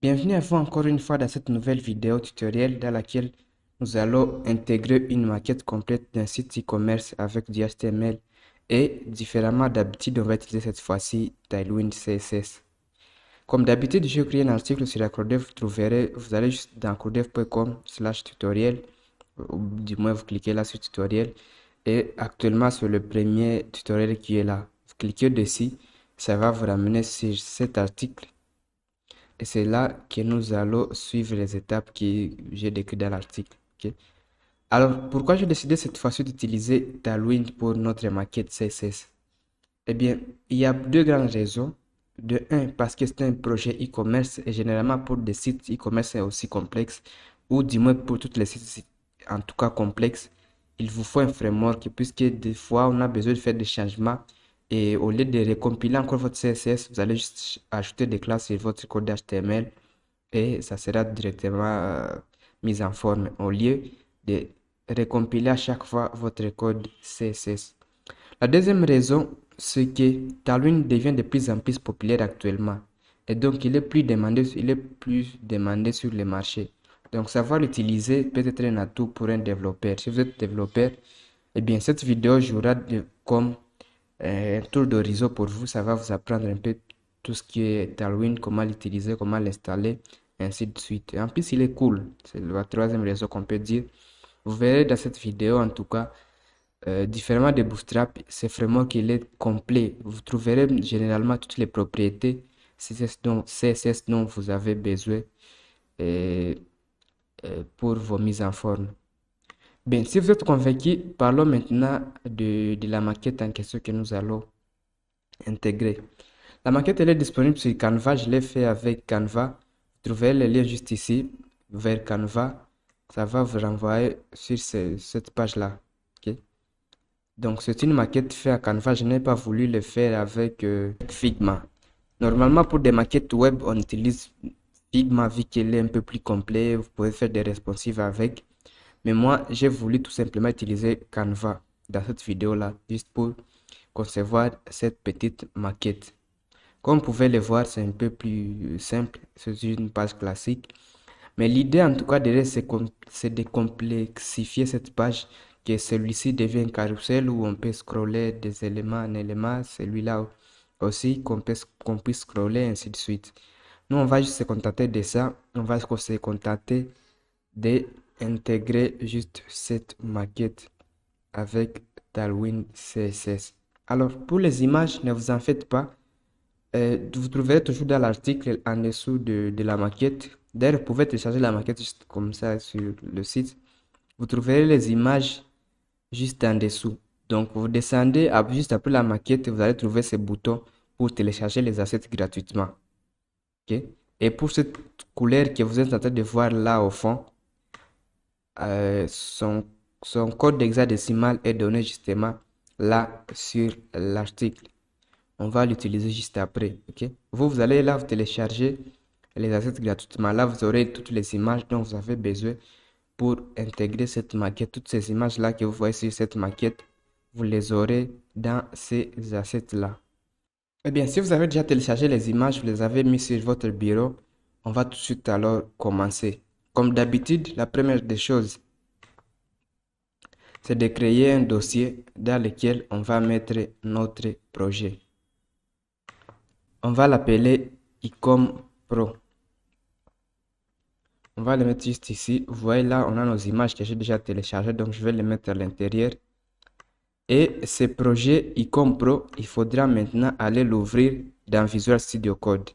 Bienvenue à vous encore une fois dans cette nouvelle vidéo tutoriel dans laquelle nous allons intégrer une maquette complète d'un site e-commerce avec du HTML et différemment d'habitude on va utiliser cette fois-ci Tailwind CSS. Comme d'habitude, je crée un article sur la Codev, vous allez juste dans codev.com/tutoriel ou du moins vous cliquez là sur tutoriel et actuellement c'est le premier tutoriel qui est là. Vous cliquez dessus, ça va vous ramener sur cet article. Et c'est là que nous allons suivre les étapes que j'ai décrites dans l'article. Ok. Alors, pourquoi j'ai décidé cette fois-ci d'utiliser Tailwind pour notre maquette CSS? Eh bien, il y a deux grandes raisons. De un, parce que c'est un projet e-commerce et généralement pour des sites e-commerce aussi complexes, ou du moins pour tous les sites en tout cas complexes, il vous faut un framework puisque des fois on a besoin de faire des changements et au lieu de recompiler encore votre CSS, vous allez juste ajouter des classes sur votre code HTML et ça sera directement mis en forme au lieu de recompiler à chaque fois votre code CSS. La deuxième raison, c'est que Tailwind devient de plus en plus populaire actuellement et donc il est plus demandé sur le marché. Donc savoir l'utiliser peut être un atout pour un développeur. Si vous êtes développeur, eh bien cette vidéo jouera comme un tour d'horizon pour vous. Ça va vous apprendre un peu tout ce qui est Tailwind, comment l'utiliser, comment l'installer, ainsi de suite. Et en plus, il est cool. C'est la troisième raison qu'on peut dire. Vous verrez dans cette vidéo, en tout cas, différemment de Bootstrap, c'est vraiment qu'il est complet. Vous trouverez généralement toutes les propriétés CSS dont vous avez besoin euh, pour vos mises en forme. Bien, si vous êtes convaincu, parlons maintenant de la maquette en question que nous allons intégrer. La maquette elle est disponible sur Canva. Je l'ai fait avec Canva. Vous trouverez le lien juste ici vers Canva. Ça va vous renvoyer sur cette page-là. Ok. Donc, c'est une maquette faite à Canva. Je n'ai pas voulu le faire avec Figma. Normalement, pour des maquettes web, on utilise Figma vu qu'elle est un peu plus complet. Vous pouvez faire des responsives avec. Mais moi, j'ai voulu tout simplement utiliser Canva dans cette vidéo-là, juste pour concevoir cette petite maquette. Comme vous pouvez le voir, c'est un peu plus simple. C'est une page classique. Mais l'idée, en tout cas, derrière, c'est de complexifier cette page, que celui-ci devient un carrousel où on peut scroller des éléments en éléments, celui-là aussi, qu'on puisse scroller, ainsi de suite. Nous, on va juste se contenter de ça. On va se contenter d'intégrer juste cette maquette avec Tailwind CSS. Alors, pour les images, ne vous en faites pas. Vous trouverez toujours dans l'article en dessous de la maquette. D'ailleurs, vous pouvez télécharger la maquette juste comme ça sur le site. Vous trouverez les images juste en dessous. Donc, vous descendez juste après la maquette, vous allez trouver ce bouton pour télécharger les assets gratuitement. Ok. Et pour cette couleur que vous êtes en train de voir là au fond, euh, son, son code hexadécimal est donné justement là sur l'article. On va l'utiliser juste après. Ok. Vous allez là, vous télécharger les assets gratuitement. Là, vous aurez toutes les images dont vous avez besoin pour intégrer cette maquette. Toutes ces images-là que vous voyez sur cette maquette, vous les aurez dans ces assets-là. Eh bien, si vous avez déjà téléchargé les images, vous les avez mis sur votre bureau, on va tout de suite alors commencer. Comme d'habitude, la première des choses, c'est de créer un dossier dans lequel on va mettre notre projet. On va l'appeler Icom Pro. On va le mettre juste ici. Vous voyez là, on a nos images que j'ai déjà téléchargées, donc je vais les mettre à l'intérieur. Et ce projet Icom Pro, il faudra maintenant aller l'ouvrir dans Visual Studio Code.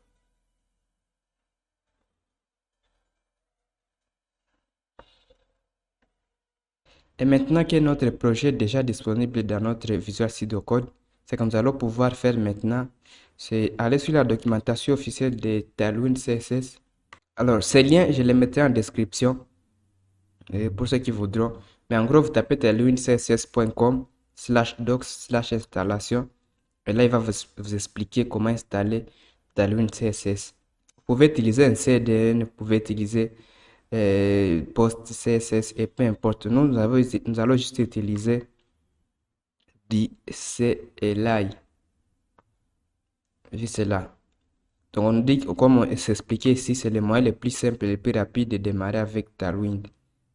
Et maintenant que notre projet est déjà disponible dans notre Visual Studio Code, ce que nous allons pouvoir faire maintenant, c'est aller sur la documentation officielle de Tailwind CSS. Alors, ces liens, je les mettrai en description pour ceux qui voudront. Mais en gros, vous tapez tailwindcss.com/docs/installation et là, il va vous expliquer comment installer Tailwind CSS. Vous pouvez utiliser un CDN, vous pouvez utiliser Post CSS et peu importe. Nous allons juste utiliser du CLI. Juste là. Donc on dit, comme on s'expliquait ici, c'est le moyen le plus simple et le plus rapide de démarrer avec Tailwind.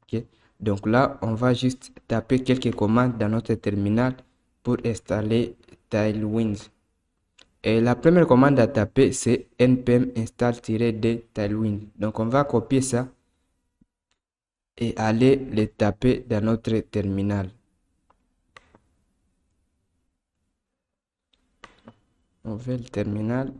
Ok. Donc là, on va juste taper quelques commandes dans notre terminal pour installer Tailwind. Et la première commande à taper, c'est npm install-d Tailwind. Donc on va copier ça et aller le taper dans notre terminal. On ouvre le terminal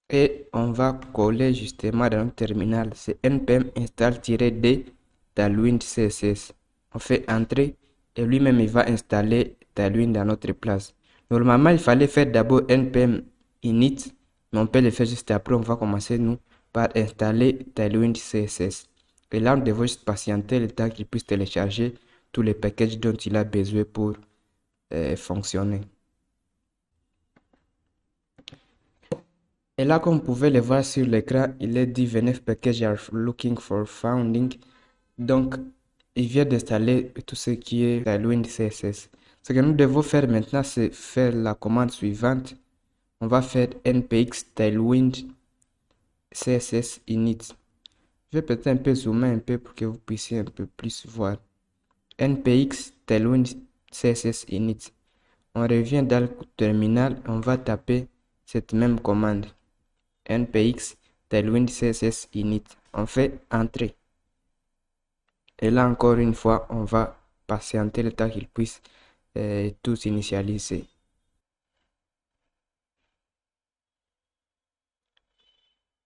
et on va coller justement dans notre terminal. C'est npm install-d Tailwind CSS. On fait entrer et lui-même il va installer Tailwind dans notre place. Normalement, il fallait faire d'abord npm init, mais on peut le faire juste après. On va commencer nous par installer Tailwind CSS. Et là, on devrait juste patienter le temps qu'il puisse télécharger tous les packages dont il a besoin pour fonctionner. Et là, comme vous pouvez le voir sur l'écran, il est dit VNF package are looking for founding. Donc, il vient d'installer tout ce qui est Tailwind CSS. Ce que nous devons faire maintenant, c'est faire la commande suivante. On va faire npx tailwind css init. Je vais peut-être un peu zoomer un peu pour que vous puissiez un peu plus voir. npx tailwind css init. On revient dans le terminal, on va taper cette même commande. npx tailwind css init. On fait entrer. Et là encore une fois, on va patienter le temps qu'il puisse tout initialiser.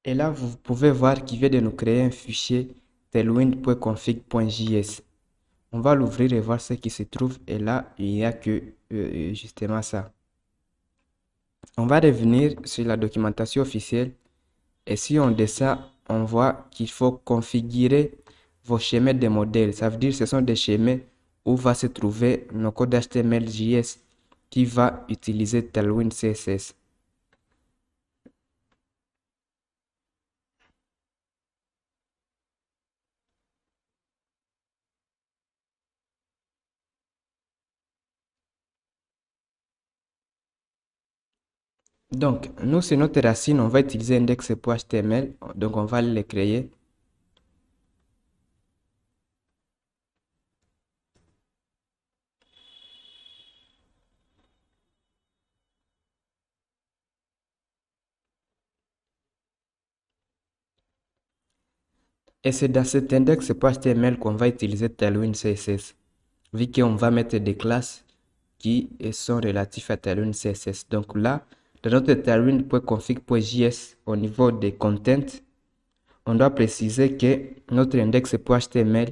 Et là, vous pouvez voir qu'il vient de nous créer un fichier tailwind.config.js. On va l'ouvrir et voir ce qui se trouve. Et là, il n'y a que justement ça. On va revenir sur la documentation officielle. Et si on descend, on voit qu'il faut configurer vos schémas de modèles. Ça veut dire que ce sont des schémas où va se trouver nos codes HTML, JS qui va utiliser Tailwind CSS. Donc, nous, c'est notre racine, on va utiliser index.html. Donc, on va le créer. Et c'est dans cet index.html qu'on va utiliser Tailwind CSS. Vu qu'on va mettre des classes qui sont relatives à Tailwind CSS. Donc là, dans notre tailwind.config.js, au niveau des contents, on doit préciser que notre index.html,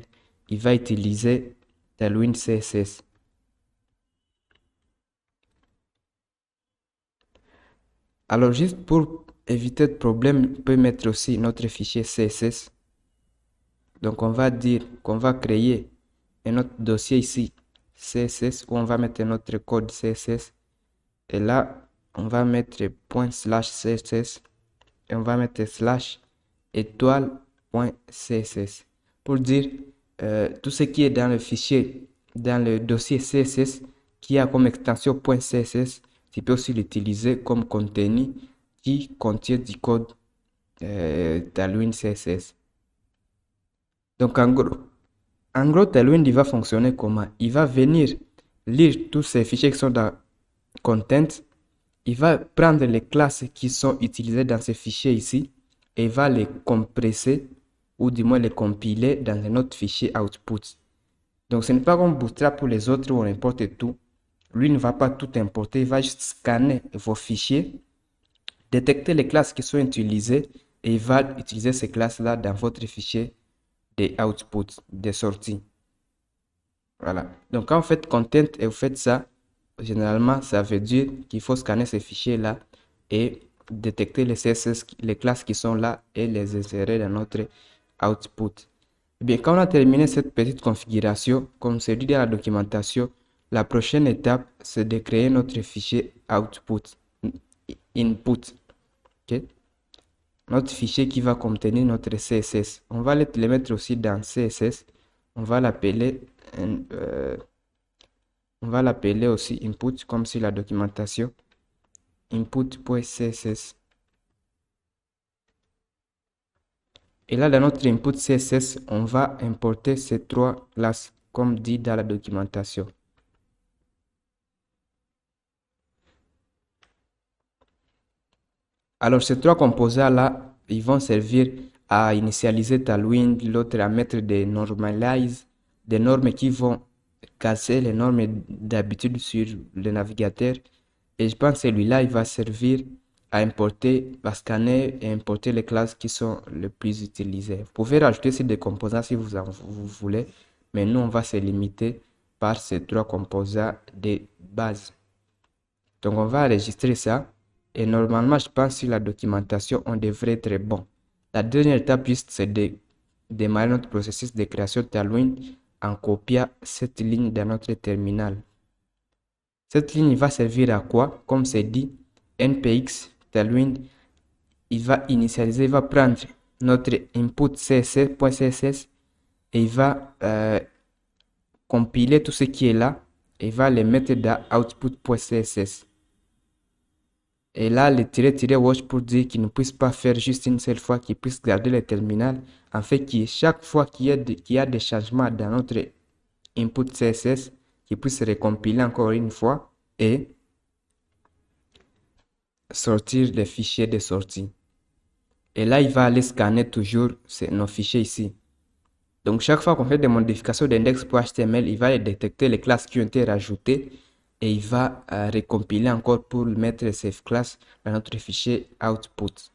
il va utiliser Tailwind CSS. Alors, juste pour éviter de problème, on peut mettre aussi notre fichier CSS. Donc, on va dire qu'on va créer un autre dossier ici, CSS, où on va mettre notre code CSS. Et là, on va mettre ./CSS et on va mettre /étoile.css pour dire tout ce qui est dans le fichier, dans le dossier CSS qui a comme extension .css, tu peux aussi l'utiliser comme contenu qui contient du code Tailwind CSS. Donc en gros, Tailwind il va fonctionner comment? Il va venir lire tous ces fichiers qui sont dans content. Il va prendre les classes qui sont utilisées dans ces fichiers ici et va les compresser ou du moins les compiler dans un autre fichier output. Donc ce n'est pas comme Bootstrap pour les autres où on importe tout. Lui ne va pas tout importer, il va juste scanner vos fichiers, détecter les classes qui sont utilisées et il va utiliser ces classes-là dans votre fichier des outputs, des sorties. Voilà. Donc quand vous faites content et vous faites ça, généralement ça veut dire qu'il faut scanner ces fichiers-là et détecter les CSS, les classes qui sont là et les insérer dans notre output. Eh bien, quand on a terminé cette petite configuration, comme c'est dit dans la documentation, la prochaine étape, c'est de créer notre fichier output, input. Okay? Notre fichier qui va contenir notre CSS. On va le mettre aussi dans CSS. On va l'appeler aussi input comme sur la documentation input.css. Et là, dans notre input CSS, on va importer ces trois classes, comme dit dans la documentation. Alors, ces trois composants-là, ils vont servir à initialiser Tailwind, l'autre à mettre des normalize, des normes qui vont casser les normes d'habitude sur le navigateur. Et je pense que celui-là, il va servir à importer, à scanner et importer les classes qui sont les plus utilisées. Vous pouvez rajouter aussi des composants si vous voulez, mais nous, on va se limiter par ces trois composants de base. Donc, on va enregistrer ça. Et normalement, je pense que sur la documentation, on devrait être bon. La dernière étape, juste, c'est de démarrer notre processus de création de Tailwind en copiant cette ligne dans notre terminal. Cette ligne va servir à quoi? Comme c'est dit, npx Tailwind, il va initialiser, il va prendre notre input css.css et il va compiler tout ce qui est là et va les mettre dans output.css. Et là, le -watch pour dire qu'il ne puisse pas faire juste une seule fois, qu'il puisse garder le terminal, en fait, chaque fois qu'il y a des changements dans notre input CSS, qu'il puisse recompiler encore une fois et sortir les fichiers de sortie. Et là, il va aller scanner toujours nos fichiers ici. Donc, chaque fois qu'on fait des modifications d'index.html, il va détecter les classes qui ont été rajoutées et il va recompiler encore pour mettre ces classes dans notre fichier output.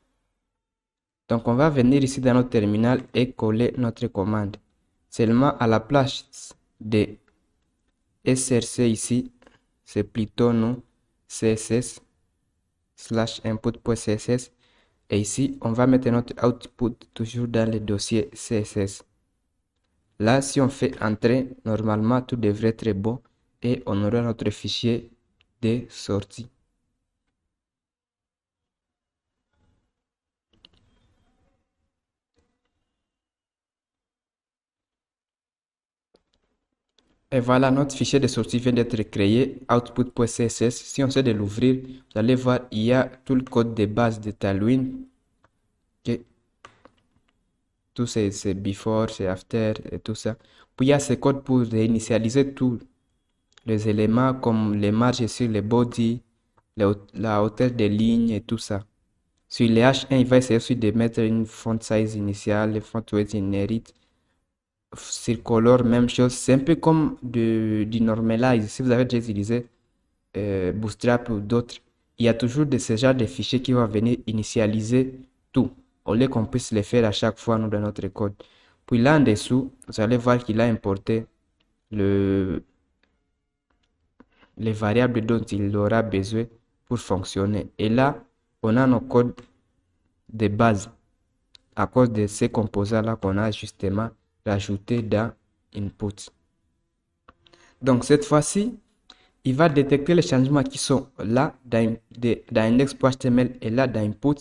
Donc, on va venir ici dans notre terminal et coller notre commande. Seulement à la place de src ici, c'est plutôt nous css /input.css et ici, on va mettre notre output toujours dans le dossier css. Là, si on fait entrer, normalement, tout devrait être bon et on aura notre fichier de sortie. Et voilà, notre fichier de sortie vient d'être créé, output.css. Si on essaie de l'ouvrir, vous allez voir, il y a tout le code de base de Tailwind. Okay. Tout c'est before, c'est after et tout ça. Puis il y a ce code pour réinitialiser tous les éléments comme les marges sur les body, la hauteur des lignes et tout ça. Sur les H1, il va essayer aussi de mettre une font size initiale, font weight inherit. Sur color, même chose. C'est un peu comme du normalize. Si vous avez déjà utilisé Bootstrap ou d'autres, il y a toujours ce genre de fichiers qui vont venir initialiser tout, au lieu qu'on puisse les faire à chaque fois nous, dans notre code. Puis là en dessous, vous allez voir qu'il a importé les variables dont il aura besoin pour fonctionner. Et là, on a nos codes de base à cause de ces composants-là qu'on a justement rajoutés dans input. Donc cette fois-ci, il va détecter les changements qui sont là dans index.html et là dans input.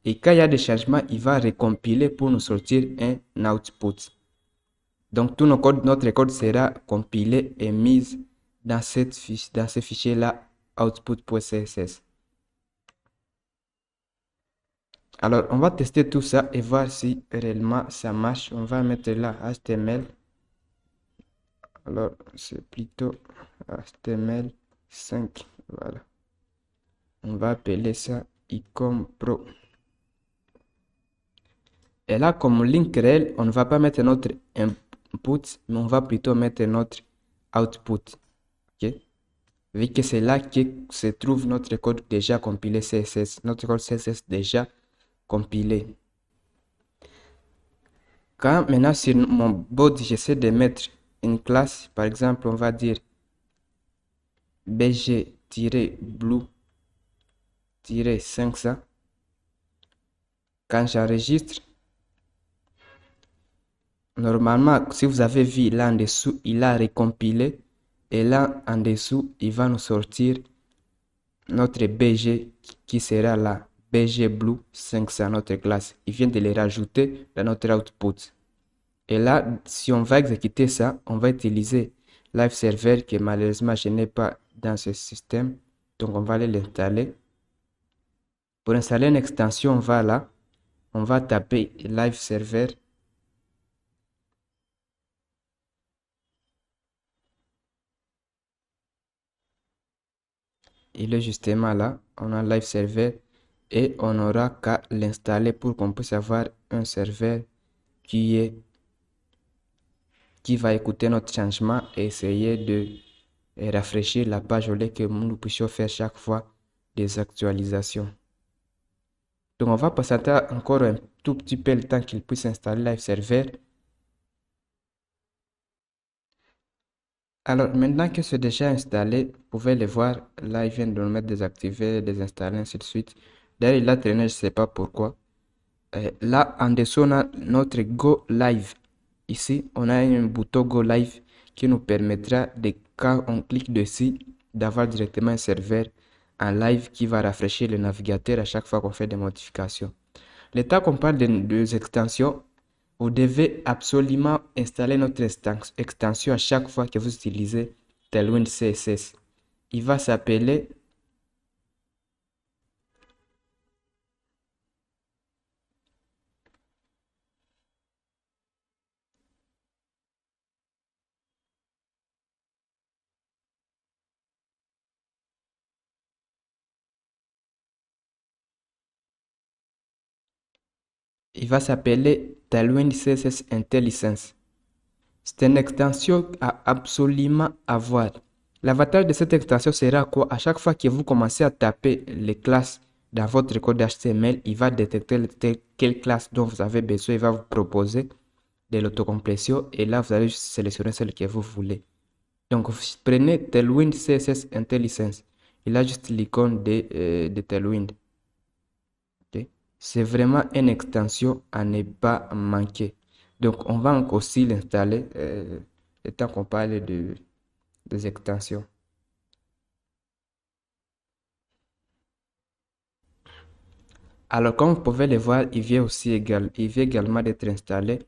Et quand il y a des changements, il va recompiler pour nous sortir un output. Donc tout notre code sera compilé et mis dans ce fichier-là, output.css. Alors, on va tester tout ça et voir si réellement ça marche. On va mettre là HTML. Alors, c'est plutôt HTML5. Voilà. On va appeler ça icon pro. Et là, comme link réel, on ne va pas mettre notre input, mais on va plutôt mettre notre output. Ok? Vu que c'est là que se trouve notre code déjà compilé CSS. Notre code CSS déjà compilé. Quand maintenant sur mon body, j'essaie de mettre une classe, par exemple, on va dire bg-blue-500. Quand j'enregistre, normalement, si vous avez vu là en dessous, il a recompilé. Et là en dessous, il va nous sortir notre bg qui sera là. BG Blue 500, notre classe. Il vient de les rajouter dans notre output. Et là, si on va exécuter ça, on va utiliser Live Server que malheureusement je n'ai pas dans ce système. Donc on va aller l'installer. Pour installer une extension, on va là. on va taper Live Server. Il est justement là, on a Live Server et on aura qu'à l'installer pour qu'on puisse avoir un serveur qui va écouter notre changement et essayer de rafraîchir la page au lieu que nous puissions faire chaque fois des actualisations. Donc on va patienter encore un tout petit peu le temps qu'il puisse installer Live Server. Alors maintenant que c'est déjà installé, vous pouvez le voir, là il vient de le mettre désactivé, désinstaller, ainsi de suite. D'ailleurs il a traîné, je ne sais pas pourquoi. Là en dessous on a notre Go Live. Ici on a un bouton Go Live qui nous permettra de, quand on clique dessus, d'avoir directement un serveur en live qui va rafraîchir le navigateur à chaque fois qu'on fait des modifications. Le temps qu'on parle des extensions, vous devez absolument installer notre extension à chaque fois que vous utilisez Tailwind CSS. Il va s'appeler Tailwind CSS IntelliSense. C'est une extension à absolument avoir. L'avantage de cette extension sera quoi? À chaque fois que vous commencez à taper les classes dans votre code HTML, il va détecter quelle classe dont vous avez besoin. Il va vous proposer de l'autocomplétion et là, vous allez juste sélectionner celle que vous voulez. Donc, vous prenez Tailwind CSS IntelliSense. Il a juste l'icône de Tailwind. Okay? C'est vraiment une extension à ne pas manquer. Donc, on va aussi l'installer le temps qu'on parle des extensions. Alors, comme vous pouvez le voir, il vient également d'être installé.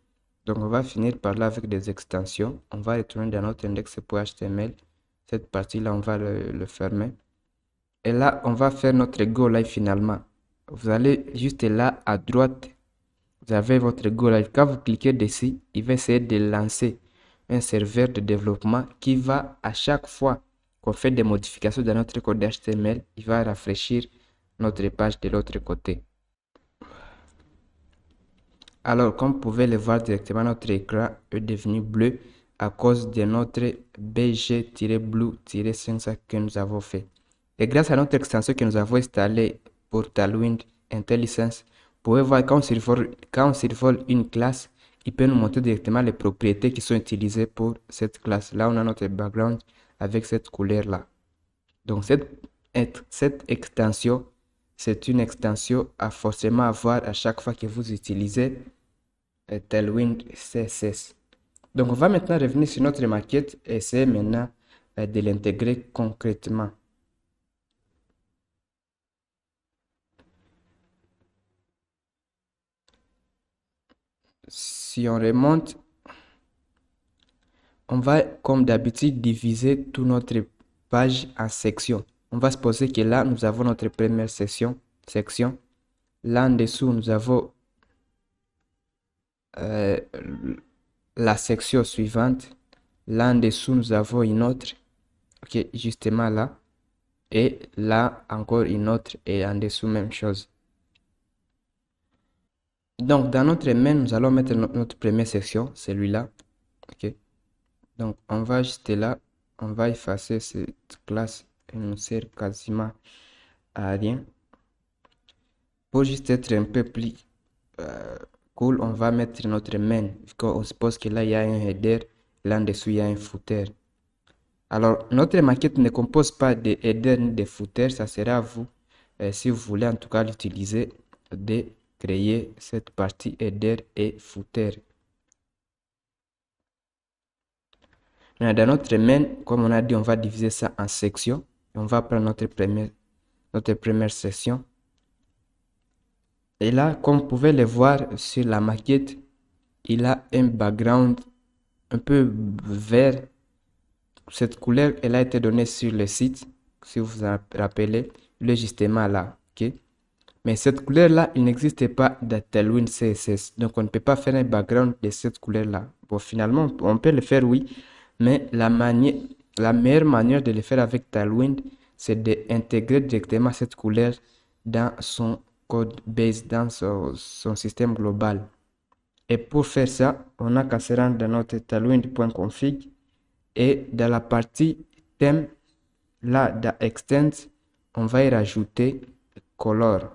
Donc, on va finir par là avec des extensions. On va retourner dans notre index.html. Cette partie-là, on va le fermer. Et là, on va faire notre Go Live finalement. Vous allez juste là à droite, vous avez votre Go Live. Quand vous cliquez dessus, il va essayer de lancer un serveur de développement qui va, à chaque fois qu'on fait des modifications dans notre code HTML, il va rafraîchir notre page de l'autre côté. Alors, comme vous pouvez le voir directement, notre écran est devenu bleu à cause de notre BG-Blue-500 que nous avons fait. Et grâce à notre extension que nous avons installée pour Tailwind IntelliSense, vous pouvez voir quand on survole une classe, il peut nous montrer directement les propriétés qui sont utilisées pour cette classe. Là, on a notre background avec cette couleur-là. Donc, cette extension, c'est une extension à forcément avoir à chaque fois que vous utilisez Tailwind CSS. Donc, on va maintenant revenir sur notre maquette et essayer maintenant de l'intégrer concrètement. Si on remonte, on va comme d'habitude diviser toute notre page en sections. On va supposer que là, nous avons notre première section. Là en dessous, nous avons la section suivante. Là en dessous, nous avons une autre. Ok, justement là. Et là, encore une autre. Et en dessous, même chose. Donc, dans notre main, nous allons mettre notre première section, celui-là. Ok. Donc, on va juste là. On va effacer cette classe. Elle ne sert quasiment à rien. Pour juste être un peu plus cool, on va mettre notre main. On suppose que là, il y a un header. Là en dessous, il y a un footer. Alors, notre maquette ne compose pas de header ni de footer. Ça sera à vous, si vous voulez en tout cas l'utiliser, de créer cette partie header et footer. Dans notre main, comme on a dit, on va diviser ça en sections. On va prendre notre première section. Et là, comme vous pouvez le voir sur la maquette, il a un background un peu vert. Cette couleur, elle a été donnée sur le site, si vous vous rappelez, il est justement là. Okay? Mais cette couleur-là, il n'existait pas dans Tailwind CSS. Donc, on ne peut pas faire un background de cette couleur-là. Bon, finalement, on peut le faire, oui. Mais la meilleure manière de le faire avec Tailwind, c'est d'intégrer directement cette couleur dans son code base, dans son système global. Et pour faire ça, on n'a qu'à se rendre dans notre tailwind.config et dans la partie thème, là, dans Extend, on va y rajouter Color.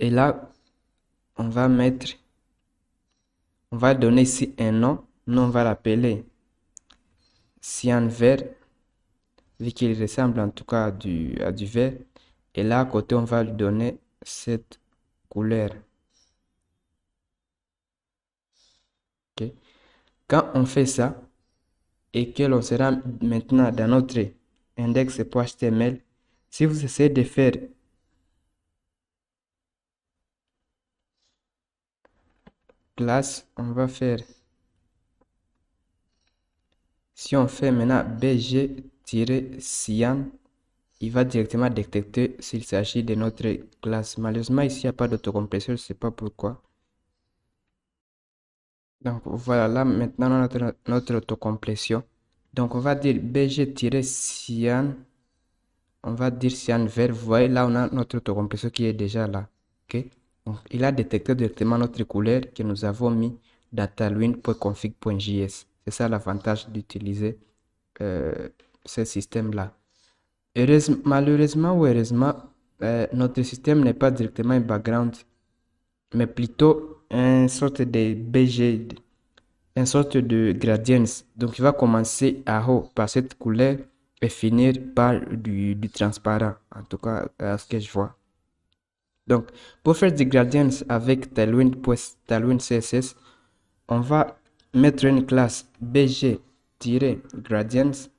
Et là, on va donner ici un nom. Nous, on va l'appeler cyan vert, vu qu'il ressemble en tout cas à du vert. Et là, à côté, on va lui donner cette couleur. Ok. Quand on fait ça, et que l'on sera maintenant dans notre index.html, si vous essayez de faire classe, on va faire, si on fait maintenant bg-cyan, il va directement détecter s'il s'agit de notre classe. Malheureusement, ici, il n'y a pas d'autocomplexeur, je ne sais pas pourquoi. Donc voilà, là maintenant on a notre autocomplétion. Donc on va dire bg-cyan, on va dire cyan vert. Vous voyez là on a notre autocomplétion qui est déjà là. Ok, donc il a détecté directement notre couleur que nous avons mis dans tailwind.config.js. C'est ça l'avantage d'utiliser ce système là. Malheureusement ou heureusement, notre système n'est pas directement un background, mais plutôt une sorte de BG, une sorte de gradient. Donc, il va commencer à haut par cette couleur et finir par du transparent, en tout cas, à ce que je vois. Donc, pour faire des gradients avec Tailwind CSS, on va mettre une classe bg-gradients.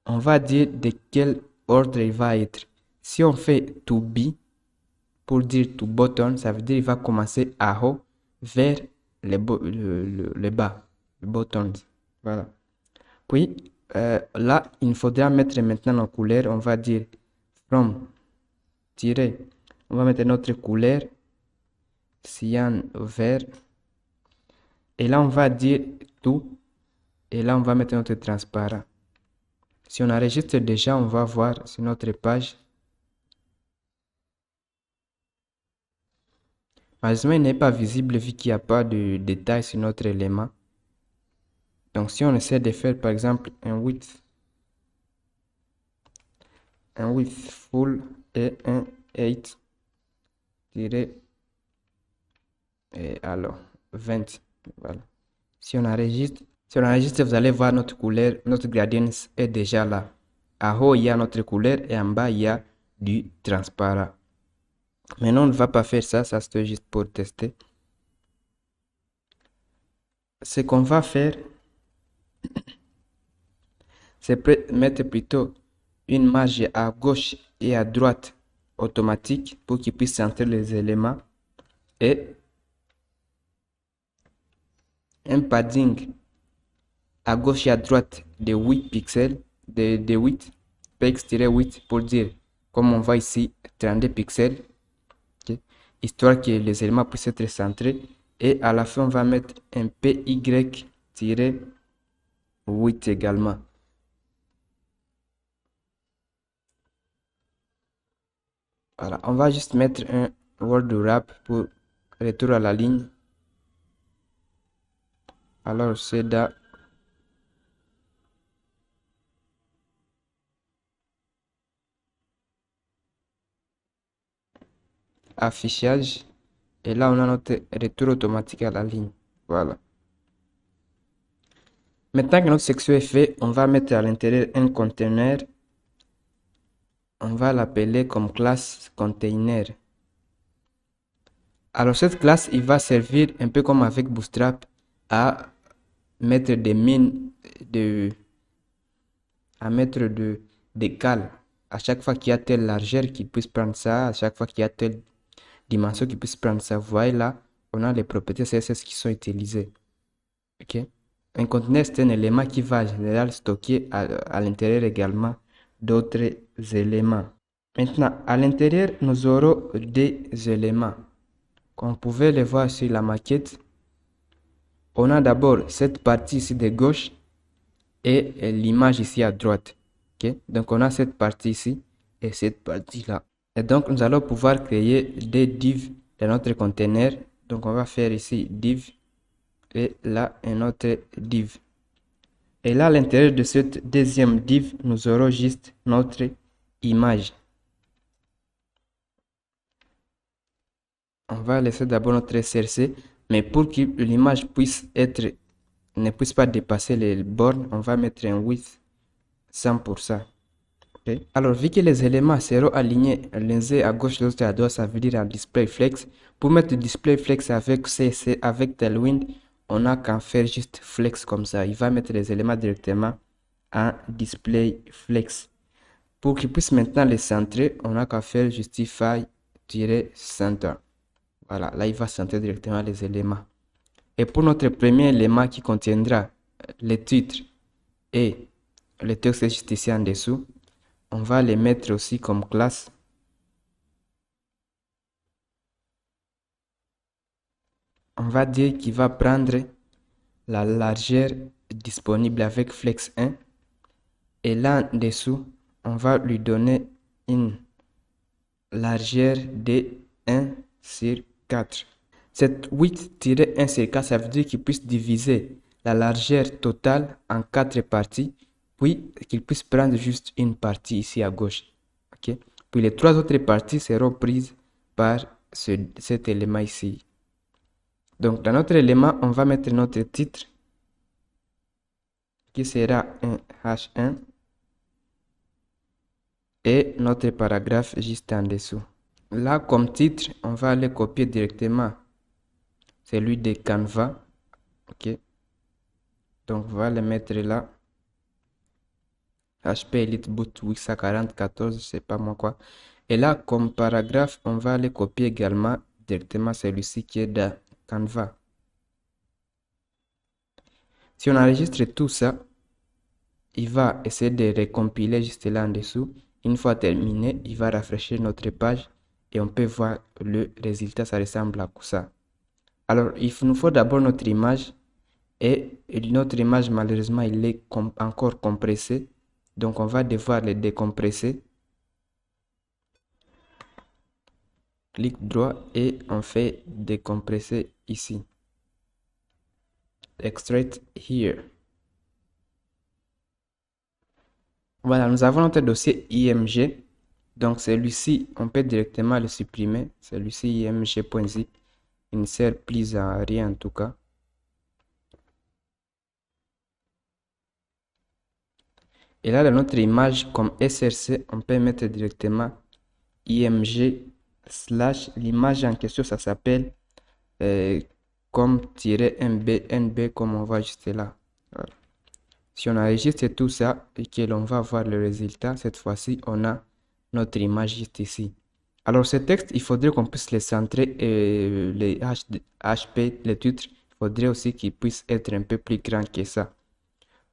On va dire de quel ordre il va être. Si on fait to be, pour dire to bottom, ça veut dire il va commencer à haut vers le bas, le bottom. Voilà. Puis, là, il faudra mettre maintenant en couleur. On va dire from, on va mettre notre couleur, cyan vert. Et là, on va dire tout. Et là, on va mettre notre transparent. Si on enregistre déjà, on va voir sur notre page. Malheureusement, il n'est pas visible vu qu'il n'y a pas de détails sur notre élément. Donc, si on essaie de faire, par exemple, un width full et un 8, et alors 20. Voilà. Si on enregistre, vous allez voir notre couleur, notre gradient est déjà là. En haut, il y a notre couleur et en bas, il y a du transparent. Maintenant, on ne va pas faire ça, ça c'est juste pour tester. Ce qu'on va faire, c'est mettre plutôt une marge à gauche et à droite automatique pour qu'il puisse centrer les éléments et un padding à gauche et à droite de 8 pixels, de 8 px-8 pour dire, comme on voit ici, 32 pixels, okay, histoire que les éléments puissent être centrés. Et à la fin, on va mettre un py-8 également. Voilà, on va juste mettre un word wrap pour retour à la ligne. Alors, c'est dans affichage. Et là, on a notre retour automatique à la ligne. Voilà. Maintenant que notre section est faite, on va mettre à l'intérieur un conteneur. On va l'appeler comme classe container. Alors cette classe, il va servir un peu comme avec Bootstrap à mettre des mines des cales. À chaque fois qu'il y a telle largeur qu'il puisse prendre ça, à chaque fois qu'il y a telle dimension qu'il puisse prendre ça. Vous voyez là, on a les propriétés CSS qui sont utilisées. Ok. Un conteneur, c'est un élément qui va en général stocker à l'intérieur également d'autres éléments. Maintenant, à l'intérieur, nous aurons des éléments. Comme vous pouvez le voir sur la maquette, on a d'abord cette partie ici de gauche et l'image ici à droite. Okay? Donc, on a cette partie ici et cette partie-là. Et donc, nous allons pouvoir créer des divs dans notre conteneur. Donc, on va faire ici div et là, un autre div. Et là, à l'intérieur de cette deuxième div, nous aurons juste notre image. On va laisser d'abord notre src, mais pour que l'image ne puisse pas dépasser les bornes, on va mettre un width 100%. Okay. Alors, vu que les éléments seront alignés l'un à gauche, l'autre à droite, ça veut dire en display flex. Pour mettre display flex avec avec Tailwind, on n'a qu'à faire juste flex comme ça. Il va mettre les éléments directement en display flex. Pour qu'il puisse maintenant les centrer, on n'a qu'à faire justify-center. Voilà, là il va centrer directement les éléments. Et pour notre premier élément qui contiendra les titres et le texte juste ici en dessous, on va les mettre aussi comme classe. On va dire qu'il va prendre la largeur disponible avec flex 1. Et là en dessous, on va lui donner une largeur de 1 sur 4. Cette 8-1 sur 4, ça veut dire qu'il puisse diviser la largeur totale en 4 parties, puis qu'il puisse prendre juste une partie ici à gauche. Okay? Puis les 3 autres parties seront prises par cet élément ici. Donc dans notre élément, on va mettre notre titre qui sera un H1 et notre paragraphe juste en dessous. Là, comme titre, on va aller copier directement celui de Canva. Ok. Donc, on va le mettre là. HP Elite Boot 84014, je sais pas moi quoi. Et là, comme paragraphe, on va aller copier également directement celui-ci qui est dans Canva. Si on enregistre tout ça, il va essayer de recompiler juste là en dessous. Une fois terminé, il va rafraîchir notre page et on peut voir le résultat, ça ressemble à ça. Alors, il nous faut d'abord notre image et notre image, malheureusement, il est encore compressé. Donc, on va devoir le décompresser. Clic droit et on fait décompresser ici. Extract here. Voilà, nous avons notre dossier IMG. Donc, celui-ci, on peut directement le supprimer. Celui-ci, img.zip. Il ne sert plus à rien en tout cas. Et là, dans notre image comme SRC, on peut mettre directement img / l'image en question, ça s'appelle comme-nb comme on voit juste là. Voilà. Si on enregistre tout ça et que l'on va voir le résultat, cette fois-ci, on a notre image juste ici. Alors, ce texte, il faudrait qu'on puisse les centrer et les HP, les titres, il faudrait aussi qu'ils puissent être un peu plus grands que ça.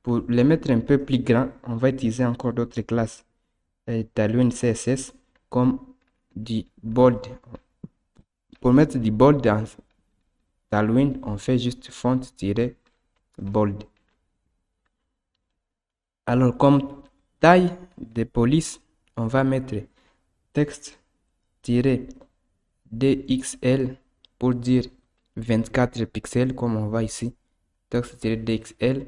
Pour les mettre un peu plus grands, on va utiliser encore d'autres classes Tailwind CSS comme du bold. Pour mettre du bold dans Tailwind, on fait juste font-bold. Alors, comme taille de police, on va mettre texte-dxl pour dire 24 pixels, comme on voit ici. Texte-dxl.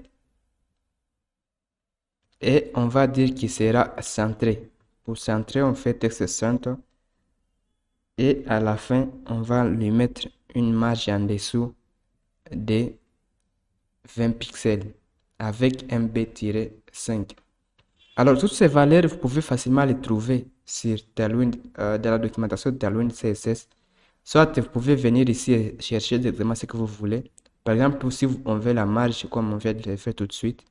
Et on va dire qu'il sera centré. Pour centrer, on fait texte center. Et à la fin, on va lui mettre une marge en dessous de 20 pixels avec MB-5. Alors, toutes ces valeurs, vous pouvez facilement les trouver sur Tailwind, dans la documentation de Tailwind CSS. Soit vous pouvez venir ici et chercher directement ce que vous voulez. Par exemple, si on veut la marge, comme on vient de le faire tout de suite,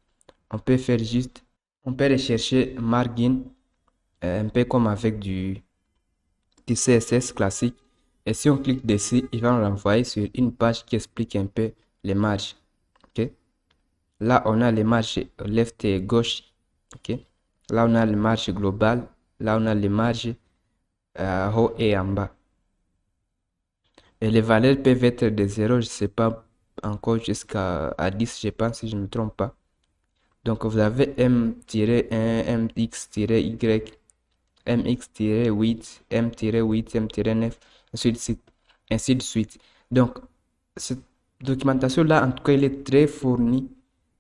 on peut faire juste, on peut rechercher margin, un peu comme avec du CSS classique. Et si on clique dessus, il va nous renvoyer sur une page qui explique un peu les marges. Okay? Là, on a les marges left et gauche. Okay? Là, on a les marges globales. Là, on a les marges haut et en bas. Et les valeurs peuvent être de 0, je ne sais pas, encore jusqu'à 10, je pense, si je ne me trompe pas. Donc, vous avez m-1, mx-y, mx-8, m-8, m-9, ainsi de suite. Donc, cette documentation-là, en tout cas, il est très fourni,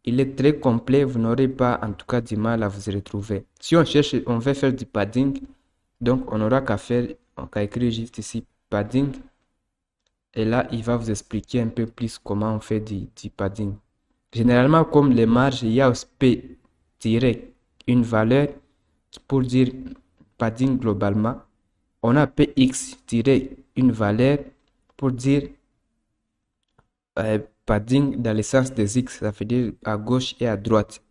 il est très complet. Vous n'aurez pas, en tout cas, du mal à vous y retrouver. Si on cherche, on veut faire du padding, donc on n'aura qu'à faire, qu'à écrire juste ici padding. Et là, il va vous expliquer un peu plus comment on fait du padding. Généralement, comme les marges, il y a aussi P- une valeur pour dire padding globalement. On a Px- une valeur pour dire padding dans le sens des X, ça veut dire à gauche et à droite.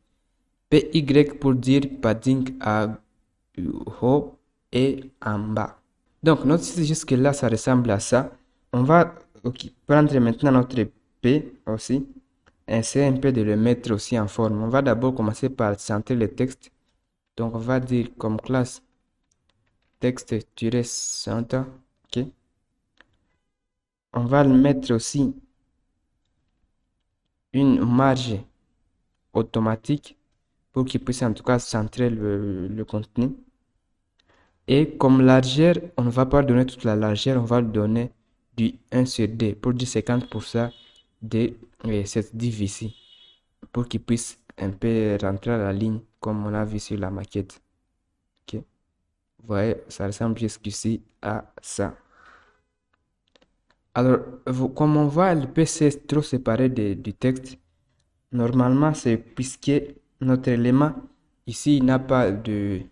Py pour dire padding à haut et en bas. Donc, notre site jusque-là, ça ressemble à ça. On va prendre maintenant notre P aussi. Essayer un peu de le mettre aussi en forme. On va d'abord commencer par centrer le texte. Donc, on va dire comme classe texte-center. OK. On va le mettre aussi une marge automatique pour qu'il puisse en tout cas centrer le contenu. Et comme largeur, on ne va pas donner toute la largeur, on va le donner du 1 sur D pour dire 50% de cette div ici, pour qu'il puisse un peu rentrer à la ligne comme on a vu sur la maquette. Ok. Vous voyez, ça ressemble jusqu'ici à ça. Alors, comme on voit, le PC est trop séparé du texte. Normalement, c'est puisque notre élément ici, il n'a pas de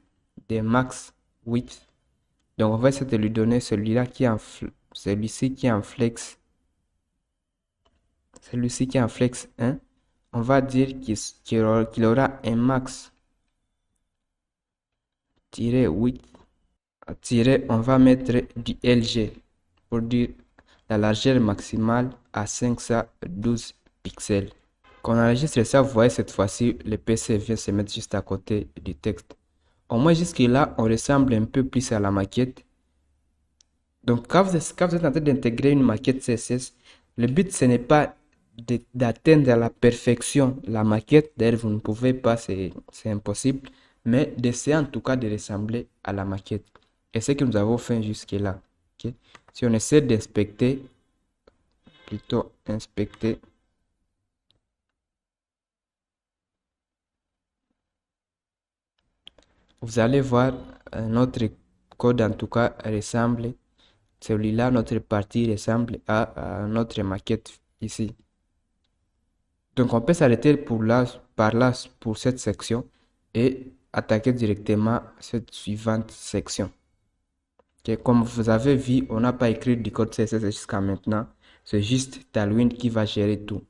max width. Donc, on va essayer de lui donner celui-là qui est en celui-ci qui est en flex. Celui-ci qui est en flex 1. On va dire qu'il aura un max tiré 8. Tiré, on va mettre du LG pour dire la largeur maximale à 512 pixels. Quand on enregistre ça, vous voyez cette fois-ci, le PC vient se mettre juste à côté du texte. Au moins jusque-là, on ressemble un peu plus à la maquette. Donc, quand vous êtes en train d'intégrer une maquette CSS, le but, ce n'est pas d'atteindre à la perfection la maquette. D'ailleurs, vous ne pouvez pas, c'est impossible. Mais d'essayer en tout cas de ressembler à la maquette. Et c'est ce que nous avons fait jusque-là. Okay? Si on essaie d'inspecter, plutôt inspecter, vous allez voir notre code en tout cas ressemble. Celui-là, notre partie ressemble à notre maquette ici. Donc on peut s'arrêter par là pour cette section et attaquer directement cette suivante section. Okay, comme vous avez vu, on n'a pas écrit du code CSS jusqu'à maintenant. C'est juste Tailwind qui va gérer tout.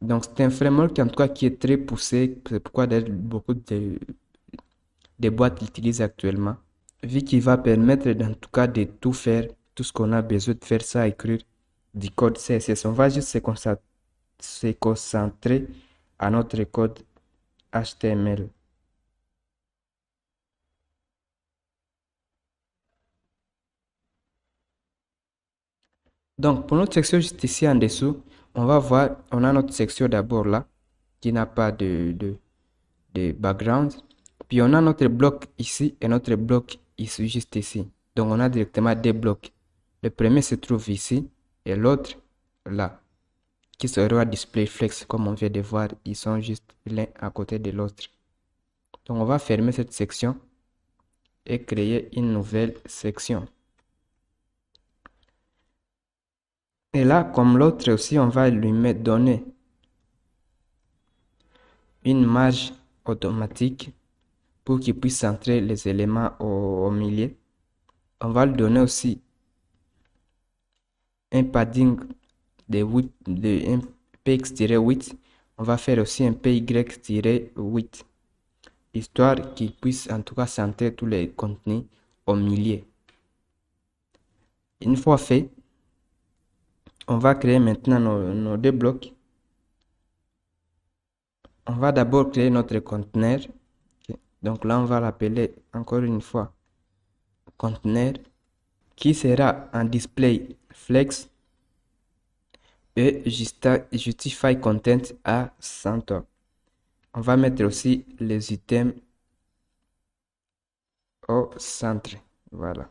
Donc c'est un framework en tout cas qui est très poussé. C'est pourquoi beaucoup de boîtes l'utilisent actuellement. Vu qu'il va permettre en tout cas de tout faire, tout ce qu'on a besoin de faire, ça écrire du code CSS. On va juste se concentrer à notre code HTML. Donc, pour notre section juste ici en dessous, on va voir, on a notre section d'abord là, qui n'a pas de background. Puis on a notre bloc ici et notre bloc ici, juste ici. Donc, on a directement deux blocs. Le premier se trouve ici et l'autre là, qui sera display flex, comme on vient de voir, ils sont juste l'un à côté de l'autre. Donc, on va fermer cette section et créer une nouvelle section. Et là, comme l'autre aussi, on va lui donner une marge automatique pour qu'il puisse centrer les éléments au milieu. On va lui donner aussi un padding de un px-8. On va faire aussi un py-8, histoire qu'il puisse en tout cas centrer tous les contenus au milieu. Une fois fait, on va créer maintenant nos deux blocs. On va d'abord créer notre conteneur. Okay. Donc là, on va l'appeler encore une fois conteneur qui sera en display flex et justify content à center. On va mettre aussi les items au centre. Voilà.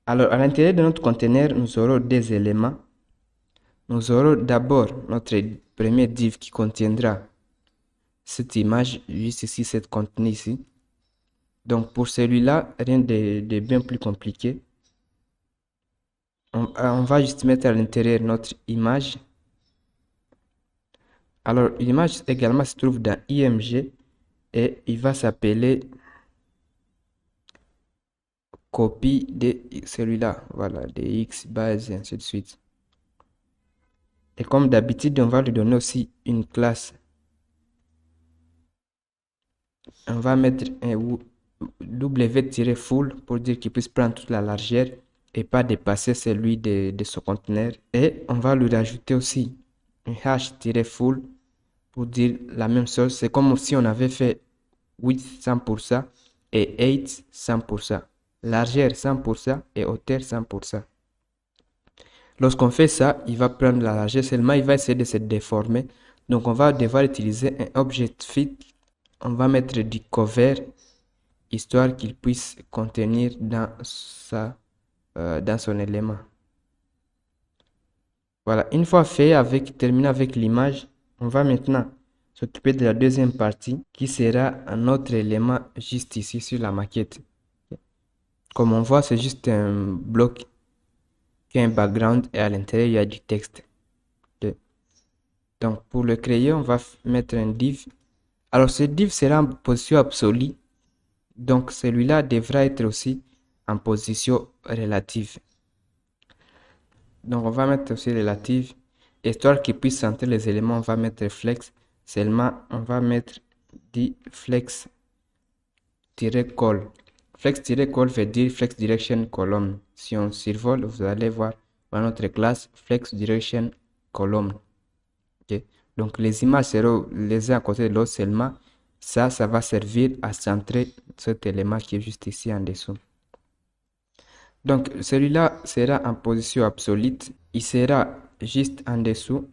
Alors, à l'intérieur de notre conteneur, nous aurons des éléments. Nous aurons d'abord notre premier div qui contiendra cette image, juste ici, cette contenu ici. Donc, pour celui-là, rien de bien plus compliqué. On va juste mettre à l'intérieur notre image. Alors, l'image également se trouve dans IMG et il va s'appeler copie de celui-là. Voilà, de X base et ainsi de suite. Et comme d'habitude, on va lui donner aussi une classe. On va mettre un W-full pour dire qu'il puisse prendre toute la largeur et pas dépasser celui de ce conteneur. Et on va lui rajouter aussi un hash-full pour dire la même chose. C'est comme si on avait fait width 100% et height 100%. Largeur 100% et hauteur 100%. Lorsqu'on fait ça, il va prendre la largeur, seulement il va essayer de se déformer. Donc on va devoir utiliser un object fit. On va mettre du cover histoire qu'il puisse contenir dans son élément. Voilà, une fois fait, terminé avec l'image, on va maintenant s'occuper de la deuxième partie qui sera un autre élément juste ici sur la maquette. Comme on voit, c'est juste un bloc qui a un background et à l'intérieur, il y a du texte. Donc, pour le créer, on va mettre un div. Alors, ce div sera en position absolue. Donc, celui-là devra être aussi en position relative. Donc, on va mettre aussi relative. Histoire qu'il puisse centrer les éléments, on va mettre flex. Seulement, on va mettre dit flex-call. Flex-call veut dire flex direction column. Si on survole, vous allez voir dans notre classe flex direction column. Okay. Donc, les images seront les uns à côté de l'autre seulement. Ça va servir à centrer cet élément qui est juste ici en dessous. Donc, celui-là sera en position absolue. Il sera juste en dessous.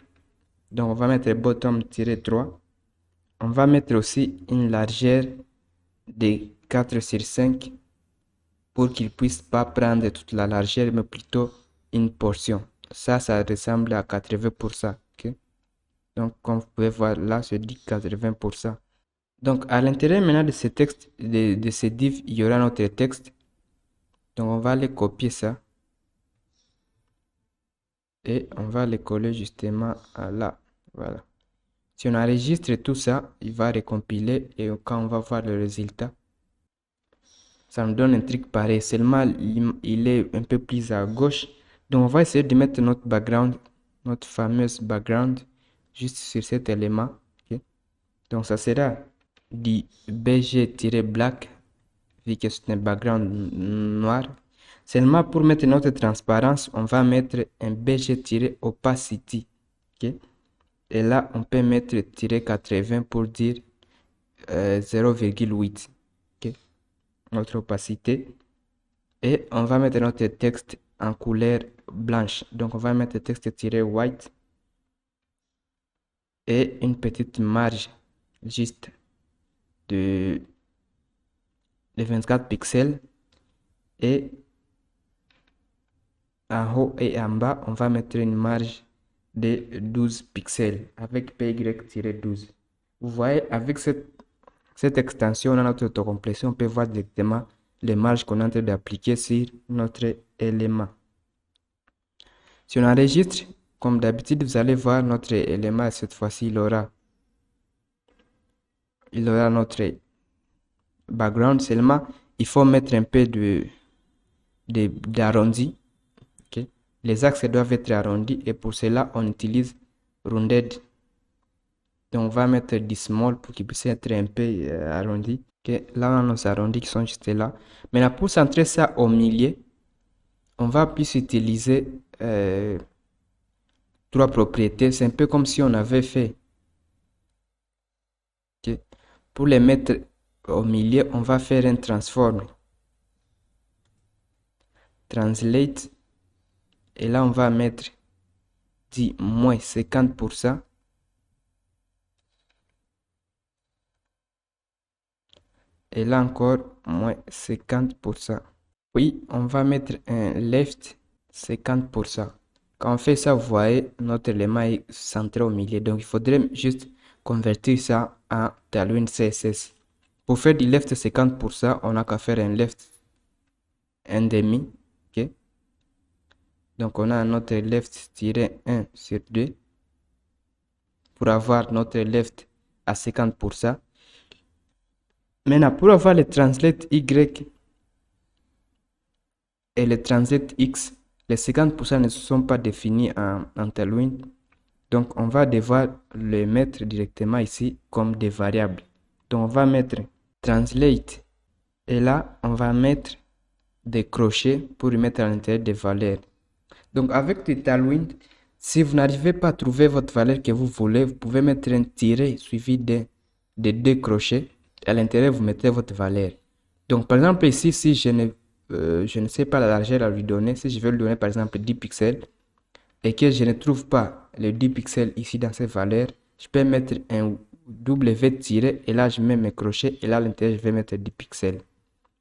Donc, on va mettre bottom-3. On va mettre aussi une largeur de 4/5 pour qu'il ne puisse pas prendre toute la largeur, mais plutôt une portion. Ça ressemble à 80%. Okay? Donc, comme vous pouvez voir là, je dis 80%. Donc, à l'intérieur maintenant de ce texte, de ce div, il y aura notre texte. Donc, on va aller copier ça. Et on va le coller justement à là. Voilà. Si on enregistre tout ça, il va recompiler et quand on va voir le résultat, ça nous donne un truc pareil. Seulement, il est un peu plus à gauche. Donc, on va essayer de mettre notre background, notre fameuse background, juste sur cet élément. Okay? Donc, ça sera du BG-black, vu que c'est un background noir. Seulement, pour mettre notre transparence, on va mettre un BG-opacity. Okay? Et là, on peut mettre -80 pour dire 0,8. Okay? Notre opacité. Et on va mettre notre texte en couleur blanche. Donc, on va mettre texte-white et une petite marge juste de 24 pixels. Et en haut et en bas, on va mettre une marge de 12 pixels avec PY-12. Vous voyez, avec cette extension, dans notre autocomplétion, on peut voir directement les marges qu'on est en train d'appliquer sur notre élément. Si on enregistre, comme d'habitude, vous allez voir notre élément. Cette fois-ci, il aura notre background. Seulement, il faut mettre un peu d'arrondi. Okay? Les axes doivent être arrondis et pour cela, on utilise rounded. Donc, on va mettre du small pour qu'il puisse être un peu arrondi. Okay? Là, on a nos arrondis qui sont juste là. Maintenant, pour centrer ça au milieu, on va plus utiliser 3 propriétés. C'est un peu comme si on avait fait. Okay? Pour les mettre au milieu, on va faire un transform. Translate. Et là, on va mettre dit moins 50%. Et là encore, moins 50%. Oui, on va mettre un left 50%. Quand on fait ça, vous voyez, notre élément est centré au milieu. Donc, il faudrait juste convertir ça en Tailwind CSS. Pour faire du left 50%, on n'a qu'à faire un left 1,5. OK? Donc, on a notre left-1 sur 2 pour avoir notre left à 50%. Maintenant, pour avoir le translate Y et le translate X, les 50% ne sont pas définis en Tailwind. Donc, on va devoir les mettre directement ici comme des variables. Donc, on va mettre translate. Et là, on va mettre des crochets pour y mettre à l'intérieur des valeurs. Donc, avec le Tailwind, si vous n'arrivez pas à trouver votre valeur que vous voulez, vous pouvez mettre un tiret suivi de 2 crochets. À l'intérieur, vous mettez votre valeur. Donc, par exemple, ici, si je ne sais pas la largeur à lui donner, si je veux lui donner, par exemple, 10 pixels, et que je ne trouve pas les 10 pixels ici dans ces valeurs, je peux mettre un W tiré, et là, je mets mes crochets, et là, à l'intérieur, je vais mettre 10 pixels.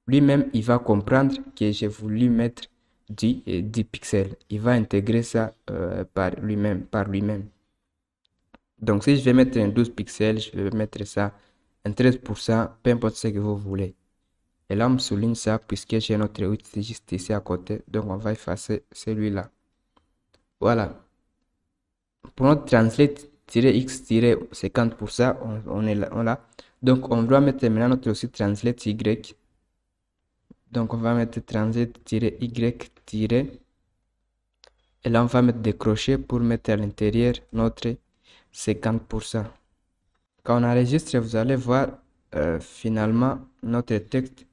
Lui-même, il va comprendre que j'ai voulu mettre 10 pixels. Il va intégrer ça par lui-même. Donc, si je vais mettre un 12 pixels, je vais mettre ça un 13%, peu importe ce que vous voulez. Et là, on me souligne ça puisque j'ai notre outil juste ici à côté. Donc, on va effacer celui-là. Voilà. Pour notre translate-x-50%, on est là. Donc, on doit mettre maintenant notre aussi translate y. Donc, on va mettre translate-y- et là, on va mettre des crochets pour mettre à l'intérieur notre 50%. Quand on enregistre, vous allez voir finalement notre texte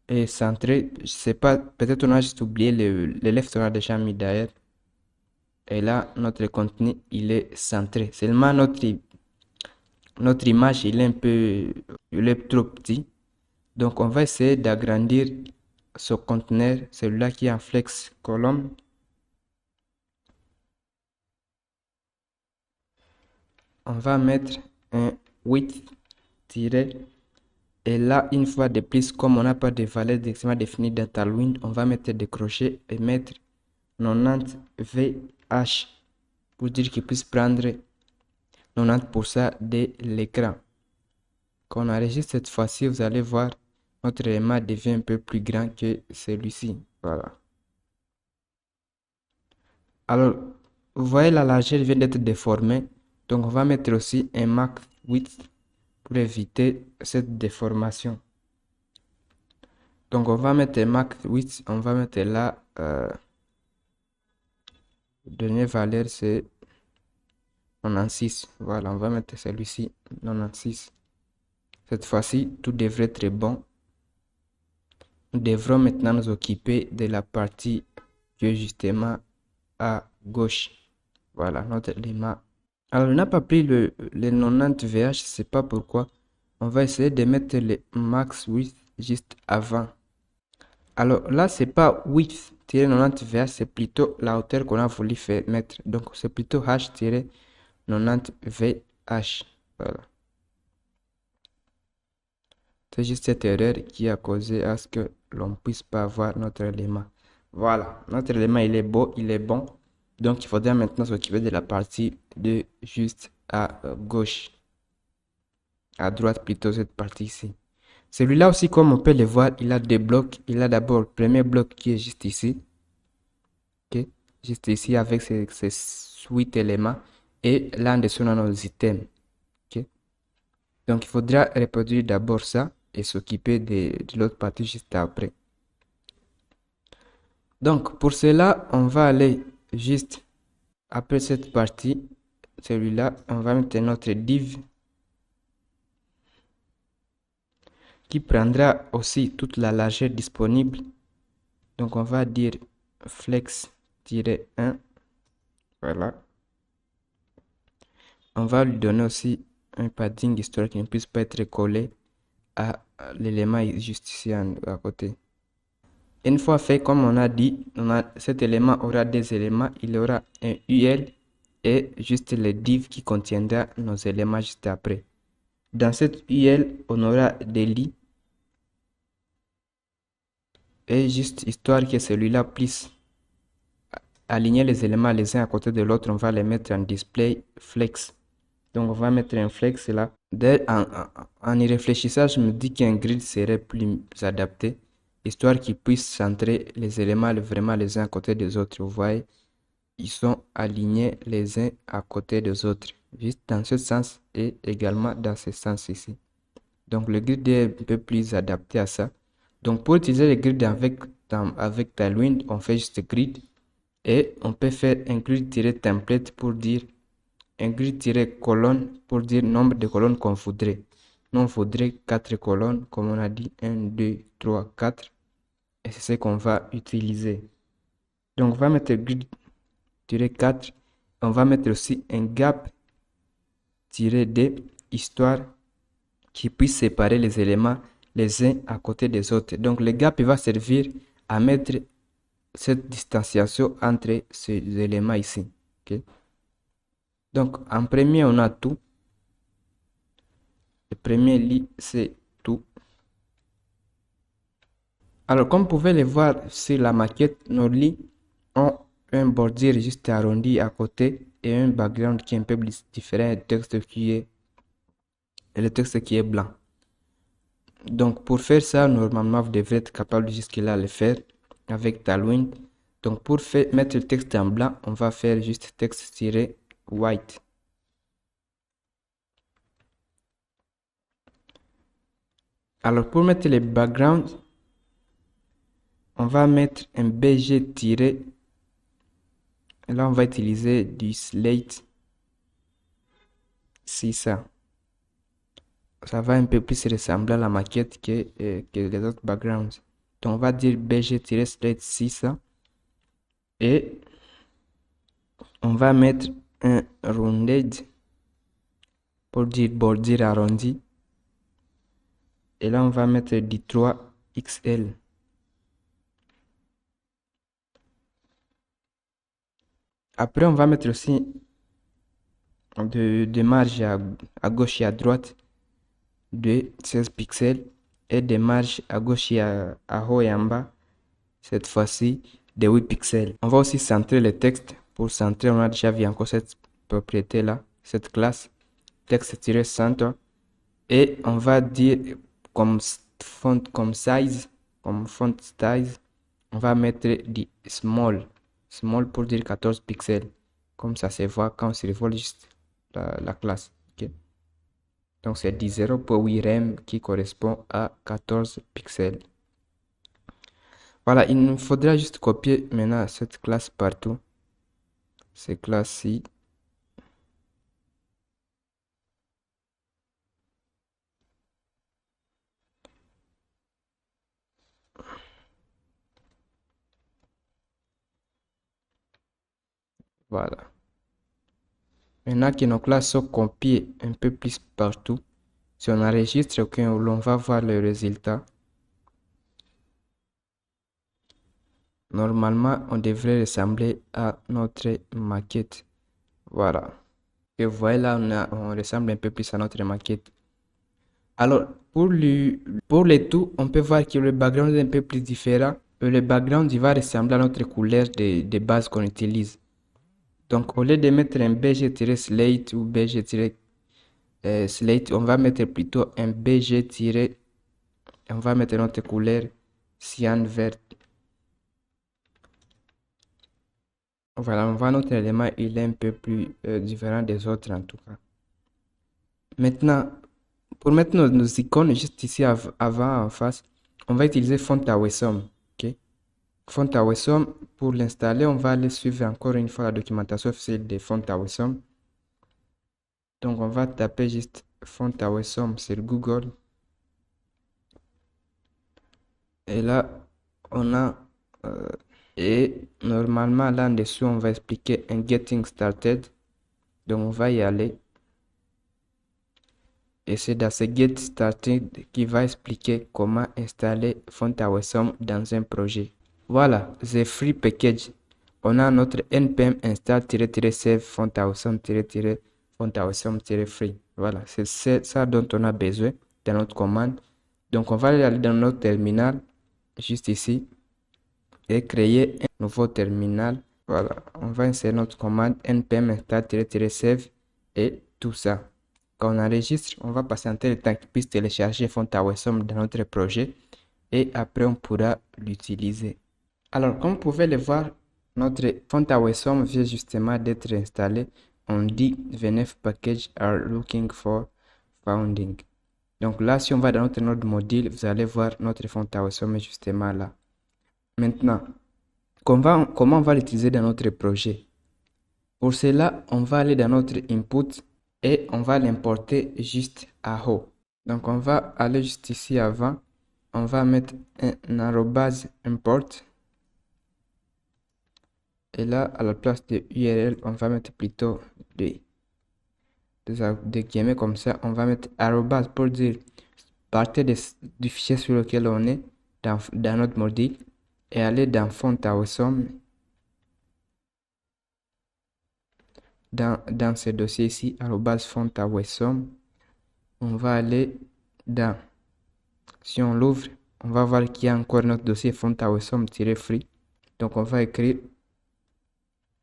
est centré. Je sais pas, peut-être on a juste oublié le left, on a déjà mis derrière. Et là, notre contenu, il est centré. Seulement notre image, il est trop petit. Donc, on va essayer d'agrandir ce conteneur, celui-là qui est en flex column. On va mettre un width tiré. Et là, une fois de plus, comme on n'a pas de valeur directement définie dans Tailwind, on va mettre des crochets et mettre 90 VH pour dire qu'il puisse prendre 90% de l'écran. Quand on enregistre cette fois-ci, vous allez voir, notre élément devient un peu plus grand que celui-ci. Voilà. Alors, vous voyez, la largeur vient d'être déformée. Donc, on va mettre aussi un max width pour éviter cette déformation. Donc, on va mettre un max width. On va mettre là, dernière valeur, c'est 96. Voilà, on va mettre celui-ci, 96. Cette fois-ci, tout devrait être bon. Nous devrons maintenant nous occuper de la partie qui est justement à gauche. Voilà, notre élément. Alors, on n'a pas pris le 90 VH, je ne sais pas pourquoi. On va essayer de mettre le max width juste avant. Alors là, c'est pas width-90 VH, c'est plutôt la hauteur qu'on a voulu faire mettre. Donc, c'est plutôt h-90 VH. Voilà. C'est juste cette erreur qui a causé à ce que l'on puisse pas avoir notre élément. Voilà, notre élément il est beau, il est bon. Donc il faudra maintenant s'occuper de la partie de juste à gauche. À droite plutôt cette partie ici. Celui-là aussi, comme on peut le voir, il a deux blocs. Il a d'abord le premier bloc qui est juste ici. Ok, juste ici avec ces 8 éléments. Et là en dessous on a nos items. Ok. Donc il faudra reproduire d'abord ça et s'occuper de l'autre partie juste après. Donc pour cela, on va aller juste après cette partie, celui-là, on va mettre notre div qui prendra aussi toute la largeur disponible. Donc on va dire flex-1. Voilà. On va lui donner aussi un padding histoire qu'il ne puisse pas être collé à l'élément juste ici à côté. Une fois fait, comme on a dit, cet élément aura des éléments. Il y aura un UL et juste le div qui contiendra nos éléments juste après. Dans cette UL, on aura des lits. Et juste histoire que celui-là puisse aligner les éléments les uns à côté de l'autre, on va les mettre en display flex. Donc on va mettre un flex là. En y réfléchissant, je me dis qu'un grid serait plus adapté, histoire qu'il puisse centrer les éléments vraiment les uns à côté des autres. Vous voyez, ils sont alignés les uns à côté des autres, juste dans ce sens et également dans ce sens ici. Donc le grid est un peu plus adapté à ça. Donc pour utiliser le grid avec Tailwind, on fait juste grid et on peut faire un grid-template pour dire un grid-colonne pour dire nombre de colonnes qu'on voudrait. Nous on voudrait 4 colonnes comme on a dit 1, 2, 3, 4 et c'est ce qu'on va utiliser. Donc on va mettre grid-4. On va mettre aussi un gap-d histoire qui puisse séparer les éléments les uns à côté des autres. Donc le gap va servir à mettre cette distanciation entre ces éléments ici. Okay? Donc en premier, on a tout. Le premier lit, c'est tout. Alors comme vous pouvez le voir sur la maquette, nos lits ont un bordure juste arrondi à côté et un background qui est un peu différent et le texte qui est blanc. Donc pour faire ça, normalement vous devrez être capable jusque-là de le faire avec Tailwind. Donc pour mettre le texte en blanc, on va faire juste texte-white. Alors pour mettre les backgrounds, on va mettre un bg- et là on va utiliser du slate 600. Ça va un peu plus ressembler à la maquette que les autres backgrounds. Donc on va dire bg-slate 600 et on va mettre un rounded pour dire bordure arrondi. Et là on va mettre du 3XL. Après on va mettre aussi de marge à gauche et à droite de 16 pixels et des marges à gauche et à haut et en bas, cette fois-ci de 8 pixels. On va aussi centrer le texte. Pour centrer, on a déjà vu encore cette propriété là, cette classe texte-centre et on va dire comme font comme size, comme font size, on va mettre du small pour dire 14 pixels, comme ça se voit quand on survole juste la classe. Okay? Donc c'est du 0.8 rem qui correspond à 14 pixels. Voilà, il nous faudra juste copier maintenant cette classe partout. Ces classes-ci. Voilà. Maintenant que nos classes sont copiées un peu plus partout, si on enregistre l'on va voir le résultat. Normalement, on devrait ressembler à notre maquette. Voilà. Et vous voyez là, on ressemble un peu plus à notre maquette. Alors, pour le tout, on peut voir que le background est un peu plus différent. Le background, il va ressembler à notre couleur de base qu'on utilise. Donc, au lieu de mettre un bg-slate ou bg-slate, on va mettre plutôt un bg- on va mettre notre couleur cyan vert. Voilà, on voit notre élément, il est un peu plus différent des autres en tout cas. Maintenant, pour mettre nos icônes juste ici avant en face, on va utiliser Font Awesome. Ok? Font Awesome, pour l'installer, on va aller suivre encore une fois la documentation officielle de Font Awesome. Donc on va taper juste Font Awesome sur Google. Et là, on a et normalement là en dessous, on va expliquer un Getting Started. Donc on va y aller. Et c'est dans ce Get Started qui va expliquer comment installer FontAwesome dans un projet. Voilà, the free package. On a notre npm install-save FontAwesome-free. Voilà, c'est ça dont on a besoin dans notre commande. Donc, on va aller dans notre terminal, juste ici, et créer un nouveau terminal. Voilà, on va insérer notre commande npm install-save et tout ça. Quand on enregistre, on va patienter le temps qu'il puisse télécharger FontAwesome dans notre projet et après on pourra l'utiliser. Alors, comme vous pouvez le voir, notre FontAwesome vient justement d'être installé. On dit VNF package are looking for founding. Donc là, si on va dans notre node module, vous allez voir notre FontAwesome est justement là. Maintenant, comment on va l'utiliser dans notre projet? Pour cela, on va aller dans notre input et on va l'importer juste à haut. Donc, on va aller juste ici avant. On va mettre un arrobase import. Et là, à la place de URL, on va mettre plutôt des guillemets comme ça. On va mettre arrobase pour dire partez du fichier sur lequel on est dans notre module et aller dans FontAwesome. Dans ce dossier ici, arrobase FontAwesome, on va aller dans, si on l'ouvre, on va voir qu'il y a encore notre dossier FontAwesome-free. Donc on va écrire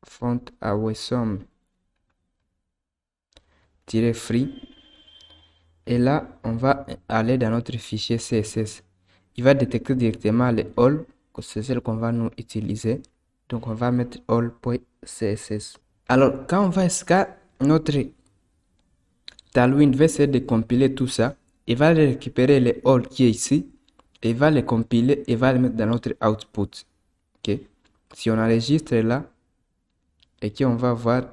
FontAwesome-free. Et là, on va aller dans notre fichier CSS. Il va détecter directement les all, que c'est celle qu'on va nous utiliser. Donc on va mettre all.css. Alors, quand notre Tailwind va essayer de compiler tout ça, il va récupérer les all qui est ici, et il va les compiler et va les mettre dans notre output. Ok. Si on enregistre là, et qu'on va voir,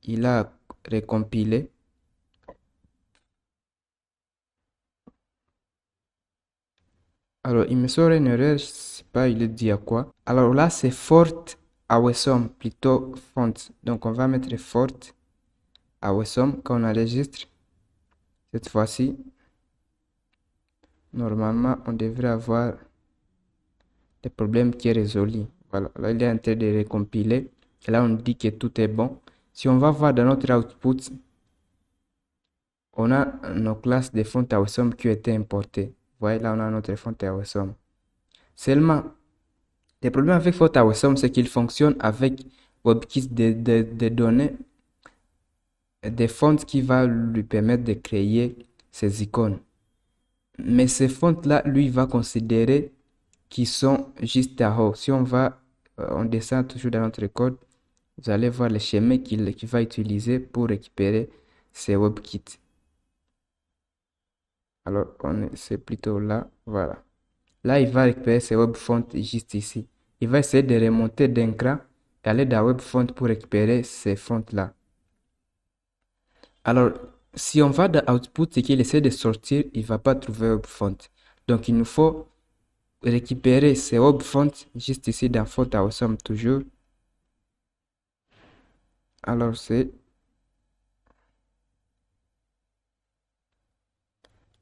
il a récompilé. Alors, il me sort une erreur, je sais pas, il dit à quoi. Alors là, c'est FortAwesome, plutôt font. Donc, on va mettre FortAwesome quand on enregistre. Cette fois-ci, normalement, on devrait avoir des problèmes qui est résolu. Voilà, là, il est en train de récompiler. Et là, on dit que tout est bon. Si on va voir dans notre output, on a nos classes de FontAwesome qui ont été importées. Vous voyez, là, on a notre FontAwesome. Seulement, le problème avec FontAwesome, c'est qu'il fonctionne avec WebKit des données, des fonts qui va lui permettre de créer ces icônes. Mais ces fonts-là, lui, va considérer qu'ils sont juste à haut. Si on descend toujours dans notre code, vous allez voir le schéma qu'il va utiliser pour récupérer ces WebKits. Alors, c'est plutôt là, voilà. Là, il va récupérer ces webfonts juste ici. Il va essayer de remonter d'un cran et aller dans webfont pour récupérer ces fonts-là. Alors, si on va dans output et qu'il essaie de sortir, il ne va pas trouver webfont. Donc, il nous faut récupérer ces webfonts juste ici dans FontAwesome toujours. Alors,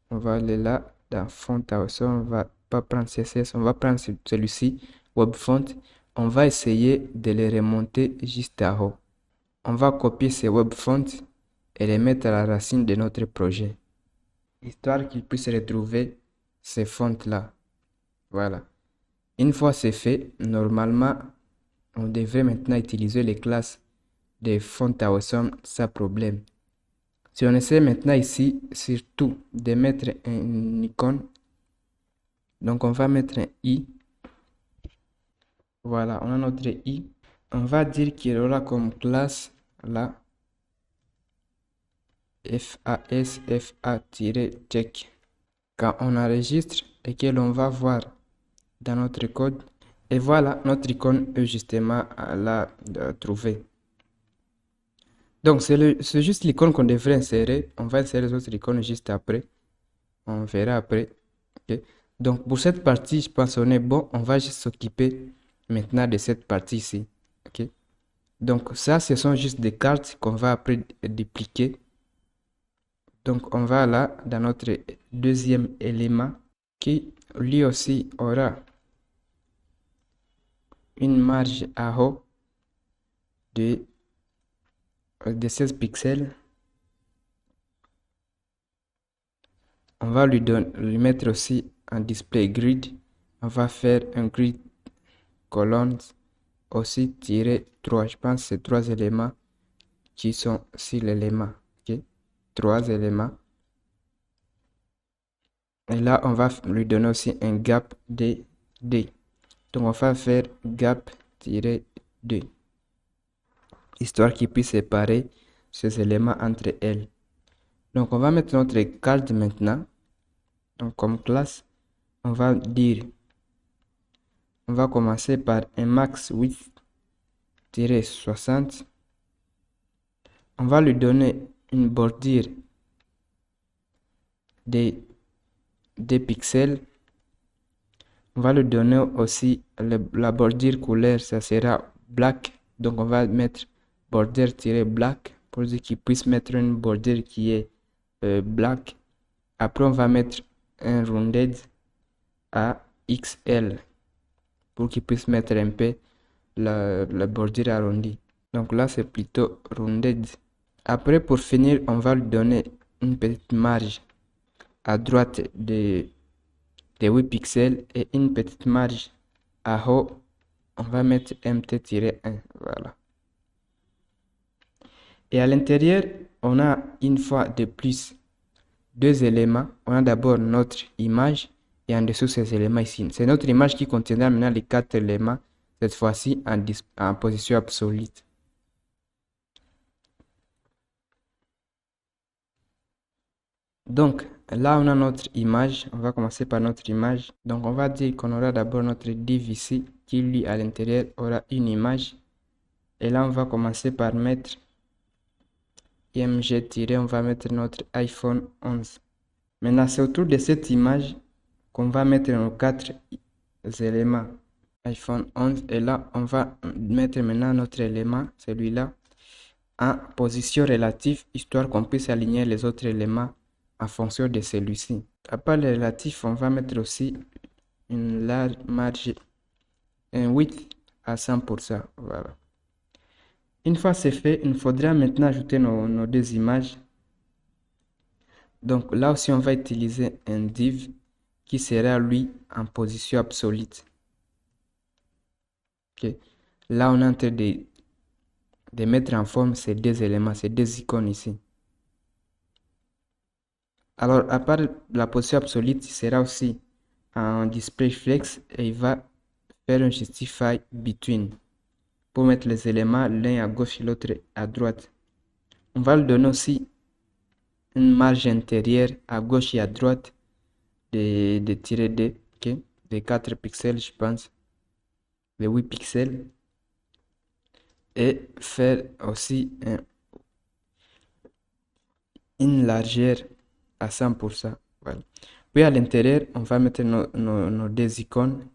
on va aller là dans FontAwesome, on va pas prendre CSS, on va prendre celui-ci, webfont. On va essayer de les remonter juste à haut. On va copier ces webfonts et les mettre à la racine de notre projet, histoire qu'ils puissent retrouver ces fonts-là. Voilà. Une fois c'est fait, normalement, on devrait maintenant utiliser les classes de FontAwesome sans problème. Si on essaie maintenant ici, surtout de mettre une icône, donc on va mettre un i. Voilà, on a notre i. On va dire qu'il aura comme classe là FAS-FA-check. Quand on enregistre et que l'on va voir dans notre code, et voilà, notre icône est justement là trouver. Donc, c'est juste l'icône qu'on devrait insérer. On va insérer les autres icônes juste après. On verra après. Okay. Donc, pour cette partie, je pense qu'on est bon. On va juste s'occuper maintenant de cette partie ici. Okay. Donc, ça, ce sont juste des cartes qu'on va après dupliquer. Donc, on va là dans notre deuxième élément qui lui aussi aura une marge à haut de 16 pixels. On va lui mettre aussi un display grid. On va faire un grid colonne aussi tiré 3. Je pense que c'est 3 éléments qui sont sur l'élément. Ok, 3 éléments. Et là, on va lui donner aussi un gap de D. Donc, on va faire gap-2, histoire qu'il puisse séparer ces éléments entre elles. Donc, on va mettre notre card maintenant. Donc, comme classe, on va dire, on va commencer par un max width-60. On va lui donner une bordure des pixels. On va lui donner aussi la bordure couleur, ça sera black. Donc, on va mettre border-black pour dire qu'il puisse mettre une bordure qui est black. Après, on va mettre un rounded à XL pour qu'il puisse mettre un peu la bordure arrondie. Donc là, c'est plutôt rounded. Après, pour finir, on va lui donner une petite marge à droite de 8 pixels et une petite marge à haut. On va mettre mt-1. Voilà. Et à l'intérieur, on a une fois de plus 2 éléments. On a d'abord notre image et en dessous ces éléments ici. C'est notre image qui contiendra maintenant les 4 éléments, cette fois-ci en position absolue. Donc là, on a notre image. On va commencer par notre image. Donc on va dire qu'on aura d'abord notre div ici qui lui à l'intérieur aura une image. Et là, on va commencer par mettre img- on va mettre notre iPhone 11. Maintenant, c'est autour de cette image qu'on va mettre nos 4 éléments iPhone 11. Et là, on va mettre maintenant notre élément, celui-là, en position relative, histoire qu'on puisse aligner les autres éléments en fonction de celui-ci. À part le relatif, on va mettre aussi une large marge, un width à 100%. Voilà. Une fois c'est fait, il faudra maintenant ajouter nos 2 images. Donc là aussi, on va utiliser un div qui sera lui en position absolue. Okay. Là, on est en train de mettre en forme ces 2 éléments, ces 2 icônes ici. Alors, à part la position absolue, il sera aussi en display flex et il va faire un justify between pour mettre les éléments l'un à gauche et l'autre à droite. On va lui donner aussi une marge intérieure à gauche et à droite de tirer D, okay, de 4 pixels, je pense, de 8 pixels. Et faire aussi une largeur à 100%. Voilà. Puis à l'intérieur, on va mettre nos 2 icônes.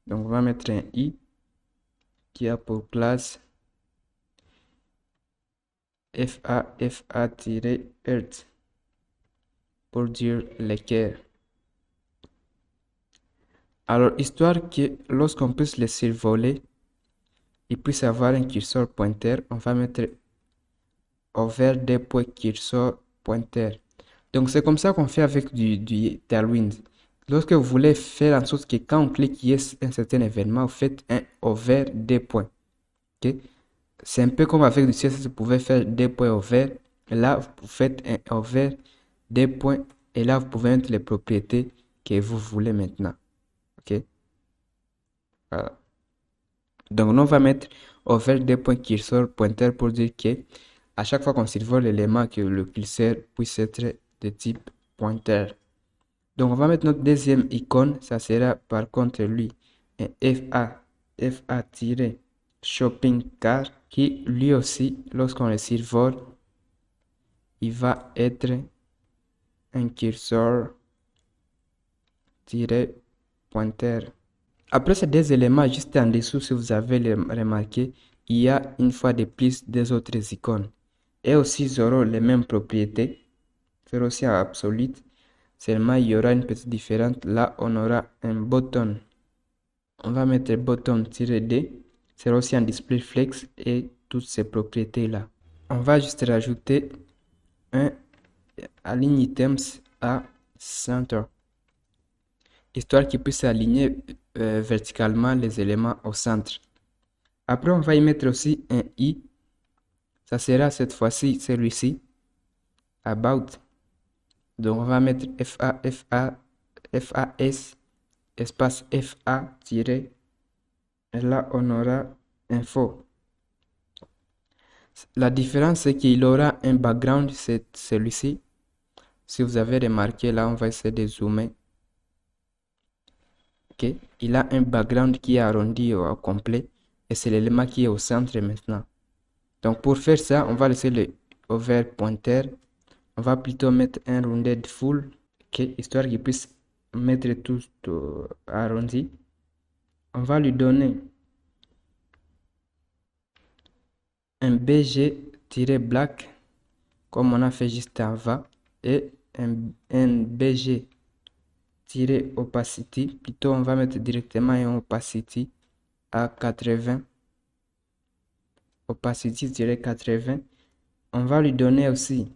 Donc on va mettre un i qui a pour classe fa-earth pour dire l'équerre. Alors, histoire que lorsqu'on puisse les survoler, il puisse avoir un curseur pointeur, on va mettre over des points curseur pointeur. Donc, c'est comme ça qu'on fait avec du Tailwind. Lorsque vous voulez faire en sorte que quand on clique yes un certain événement, vous faites un over des points. Okay? C'est un peu comme avec du CSS, vous pouvez faire des points over. Là, vous faites un over des points. Et là, vous pouvez mettre les propriétés que vous voulez maintenant. OK? Voilà. Donc, nous, on va mettre over des points curseur pointeur pour dire que à chaque fois qu'on survole l'élément, que le curseur puisse être de type pointeur. Donc, on va mettre notre deuxième icône. Ça sera par contre lui un FA-shopping cart qui lui aussi, lorsqu'on le survole, il va être un curseur pointeur. Après ces 2 éléments, juste en dessous, si vous avez remarqué, il y a une fois de plus des autres icônes. Et aussi, ils auront les mêmes propriétés. faire aussi en absolute. Seulement, il y aura une petite différence. Là, on aura un button. On va mettre button-d. C'est aussi un display flex et toutes ces propriétés-là. On va juste rajouter un align items à center, histoire qu'il puisse aligner verticalement les éléments au centre. Après, on va y mettre aussi un i. Ça sera cette fois-ci celui-ci, about. Donc, on va mettre FAS, espace FA tiré. Et là, on aura info. La différence, c'est qu'il aura un background, c'est celui-ci. Si vous avez remarqué, là, on va essayer de zoomer. Ok, il a un background qui est arrondi au complet. Et c'est l'élément qui est au centre maintenant. Donc, pour faire ça, on va laisser le over pointer. On va plutôt mettre un rounded full. Ok, histoire qu'il puisse mettre tout arrondi. On va lui donner un BG-black comme on a fait juste avant et un BG-opacity. Plutôt, on va mettre directement un opacity à 80. Opacity-80. On va lui donner aussi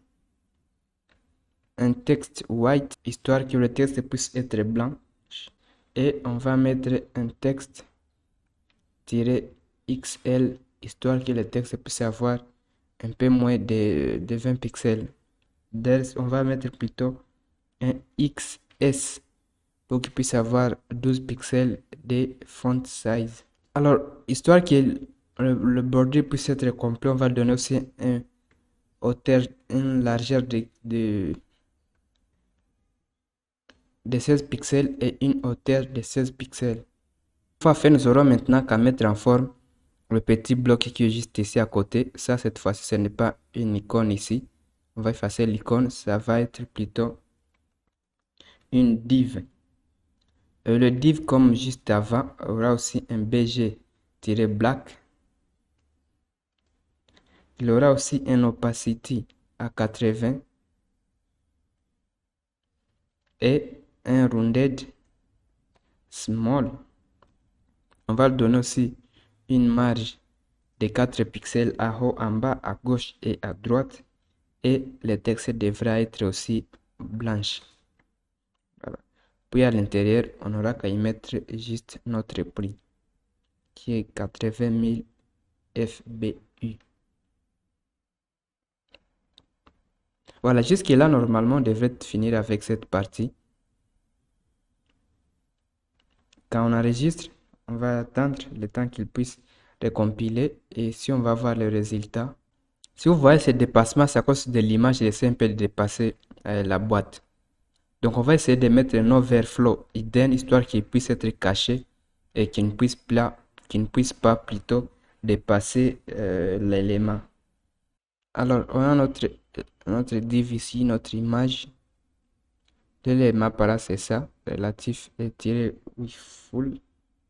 un texte white, histoire que le texte puisse être blanc. Et on va mettre un texte-XL, histoire que le texte puisse avoir un peu moins de 20 pixels. On va mettre plutôt un XS pour qu'il puisse avoir 12 pixels de font size. Alors, histoire que le border puisse être complet, on va donner aussi une largeur de 16 pixels et une hauteur de 16 pixels. Une fois fait, nous aurons maintenant qu'à mettre en forme le petit bloc qui est juste ici à côté. Ça, cette fois-ci, ce n'est pas une icône ici. On va effacer l'icône. Ça va être plutôt une div. Le div, comme juste avant, aura aussi un BG-black. Il aura aussi un opacity à 80 et un rounded small. On va lui donner aussi une marge de 4 pixels à haut, en bas, à gauche et à droite. Et le texte devra être aussi blanche. Voilà. Puis à l'intérieur, on aura qu'à y mettre juste notre prix, qui est 80 000 FBU. Voilà, jusque-là, normalement, on devrait finir avec cette partie. Quand on enregistre, on va attendre le temps qu'il puisse recompiler. Et si on va voir le résultat, si vous voyez ce dépassement, c'est à cause de l'image, il essaie un peu de dépasser la boîte. Donc, on va essayer de mettre un overflow hidden, histoire qu'il puisse être caché et qu'il ne puisse pas plutôt dépasser l'élément. Alors, on a notre div ici, notre image. L'élément par là, c'est ça, relatif et tiré with full.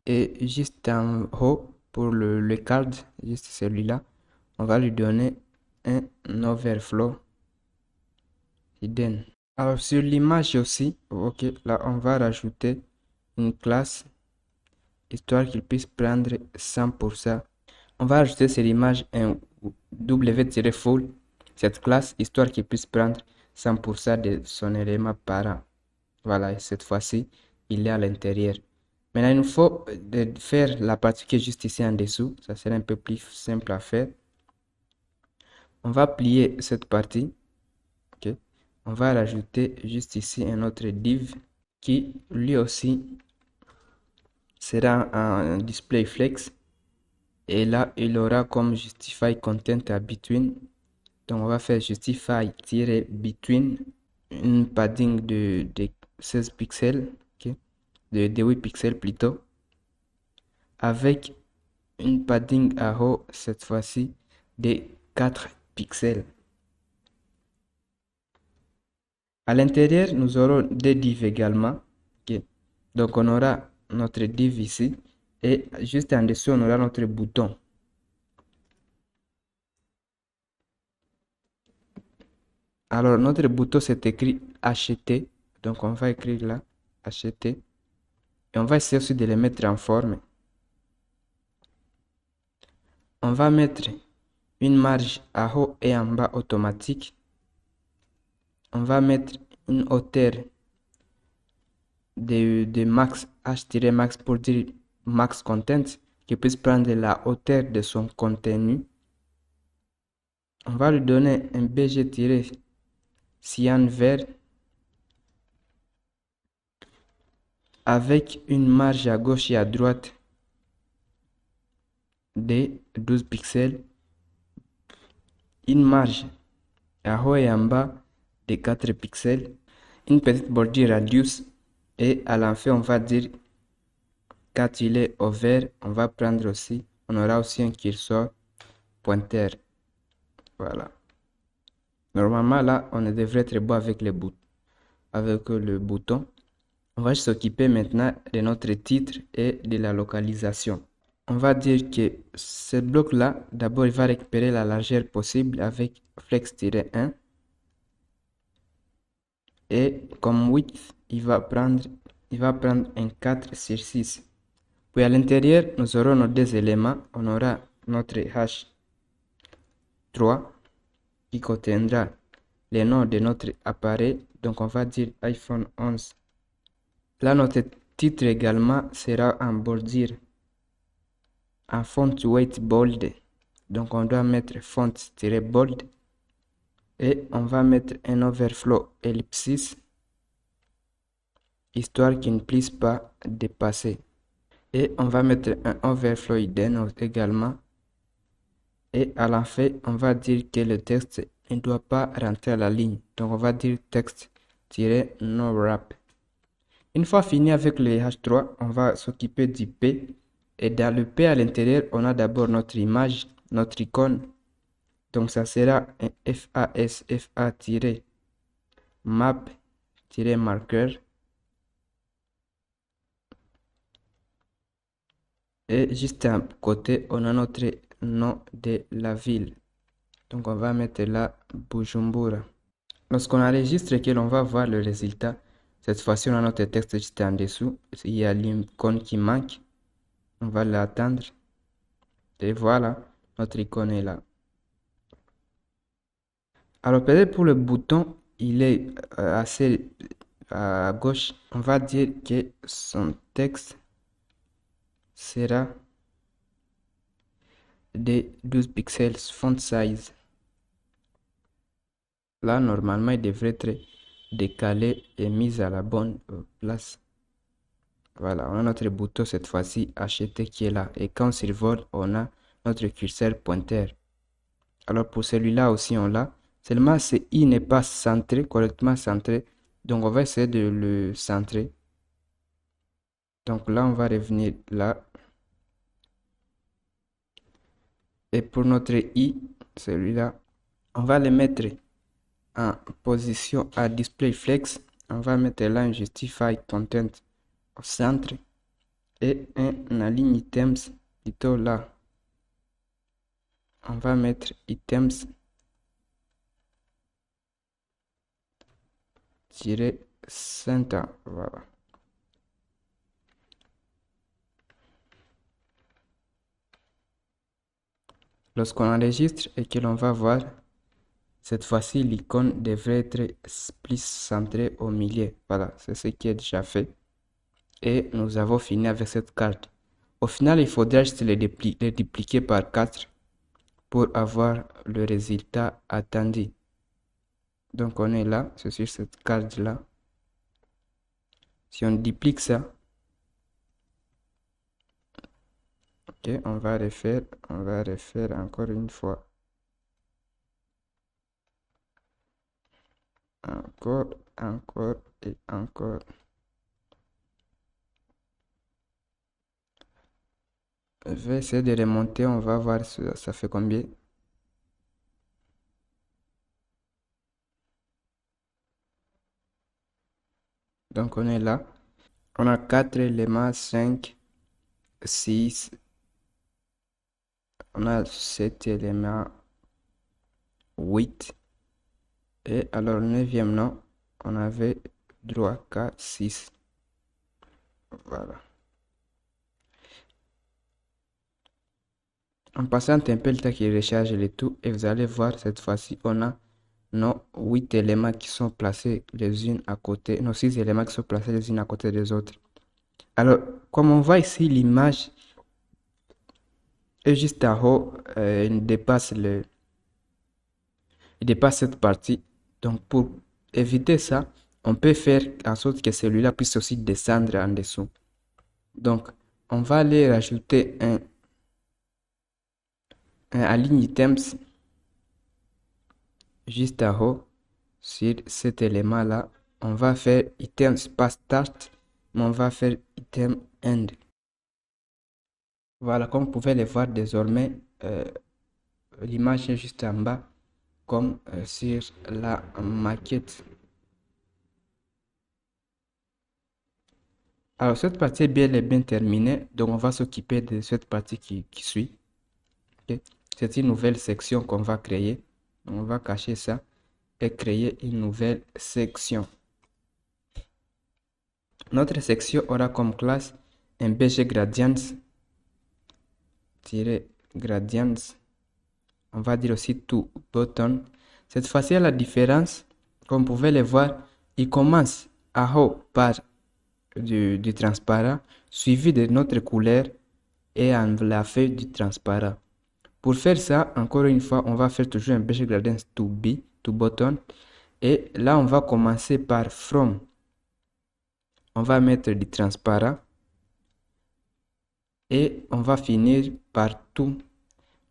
Et juste en haut, pour le card, juste celui-là, on va lui donner un overflow hidden. Alors, sur l'image aussi, ok, là, on va rajouter une classe, histoire qu'il puisse prendre 100%. On va ajouter sur l'image un W-full, cette classe, histoire qu'il puisse prendre 100% de son élément parent. Voilà, et cette fois-ci, il est à l'intérieur. Maintenant, il nous faut faire la partie qui est juste ici en dessous. Ça sera un peu plus simple à faire. On va plier cette partie. Ok. On va rajouter juste ici un autre div qui lui aussi sera un display flex. Et là, il aura comme justify content à between. Donc, on va faire justify-between une padding de 16 pixels. Okay. De 8 pixels plutôt. Avec une padding à haut, cette fois-ci, de 4 pixels. À l'intérieur, nous aurons des divs également. Okay. Donc, on aura notre div ici. Et juste en dessous, on aura notre bouton. Alors, notre bouton, c'est écrit acheter. Donc, on va écrire là, acheter. Et on va essayer aussi de les mettre en forme. On va mettre une marge à haut et en bas automatique. On va mettre une hauteur de max, h-max pour dire max content, qui puisse prendre la hauteur de son contenu. On va lui donner un BG-cyan vert avec une marge à gauche et à droite de 12 pixels, une marge à haut et en bas de 4 pixels, une petite bordure radius et à l'enfer on va dire quand il est au vert, on va prendre aussi, on aura aussi un curseur pointeur. Voilà. Normalement là, on devrait être bon avec le bouton. On va s'occuper maintenant de notre titre et de la localisation. On va dire que ce bloc-là, d'abord, il va récupérer la largeur possible avec flex-1. Et comme width, il va prendre un 4 sur 6. Puis à l'intérieur, nous aurons nos deux éléments. On aura notre H3 qui contiendra les noms de notre appareil. Donc on va dire iPhone 11. Là, notre titre également sera en bordure, en font weight bold. Donc on doit mettre font-bold. Et on va mettre un overflow ellipsis, histoire qu'il ne puisse pas dépasser. Et on va mettre un overflow hidden également. Et à la fin, on va dire que le texte ne doit pas rentrer à la ligne. Donc on va dire texte-no wrap. Une fois fini avec le H3, on va s'occuper du P. Et dans le P à l'intérieur, on a d'abord notre image, notre icône. Donc ça sera un FAS-FA-map-marker. Et juste à côté, on a notre nom de la ville. Donc on va mettre là Bujumbura. Lorsqu'on enregistre et que l'on va voir le résultat, cette fois-ci on a notre texte juste en dessous. Il y a l'icône qui manque. On va l'attendre. Et voilà, notre icône est là. Alors peut-être pour le bouton, il est assez à gauche. On va dire que son texte sera de 12 pixels font size. Là, normalement, il devrait être décalé et mis à la bonne place. Voilà, on a notre bouton cette fois-ci acheter qui est là. Et quand on survole, on a notre curseur pointeur. Alors pour celui-là aussi, on l'a. Seulement, il n'est pas centré, correctement centré. Donc, on va essayer de le centrer. Donc là, on va revenir là. Et pour notre i, celui-là, on va le mettre en position à display flex. On va mettre là un justify content au centre et un aligne items plutôt là. On va mettre items center. Voilà. Lorsqu'on enregistre et que l'on va voir, cette fois-ci, l'icône devrait être plus centrée au milieu. Voilà, c'est ce qui est déjà fait. Et nous avons fini avec cette carte. Au final, il faudra juste les dupliquer par 4 pour avoir le résultat attendu. Donc on est là, c'est sur cette carte là. Si on duplique ça, ok, on va refaire encore une fois. Encore et encore. Je vais essayer de remonter, on va voir ça fait combien. Donc on est là. On a 4 éléments, 5, 6. On a 7 éléments, 8. Et alors, le 9e nom, on avait droit qu'à 6. Voilà. En passant un peu le temps qui recharge le tout, et vous allez voir, cette fois-ci, on a nos 8 éléments qui sont placés les unes à côté, nos 6 éléments qui sont placés les unes à côté des autres. Alors, comme on voit ici, l'image est juste en haut, il dépasse cette partie. Donc, pour éviter ça, on peut faire en sorte que celui-là puisse aussi descendre en dessous. Donc, on va aller rajouter un align items juste en haut sur cet élément-là. On va faire items pas start, mais on va faire item end. Voilà, comme vous pouvez le voir désormais, l'image est juste en bas, comme sur la maquette. Alors, cette partie est bien terminée, donc on va s'occuper de cette partie qui suit. Okay. C'est une nouvelle section qu'on va créer. On va cacher ça et créer une nouvelle section. Notre section aura comme classe un BG gradients. On va dire aussi to button. Cette fois-ci, à la différence, comme vous pouvez le voir, il commence à haut par du transparent, suivi de notre couleur et en la feuille du transparent. Pour faire ça, encore une fois, on va faire toujours un BG gradients to button. Et là, on va commencer par from. On va mettre du transparent. Et on va finir par tout.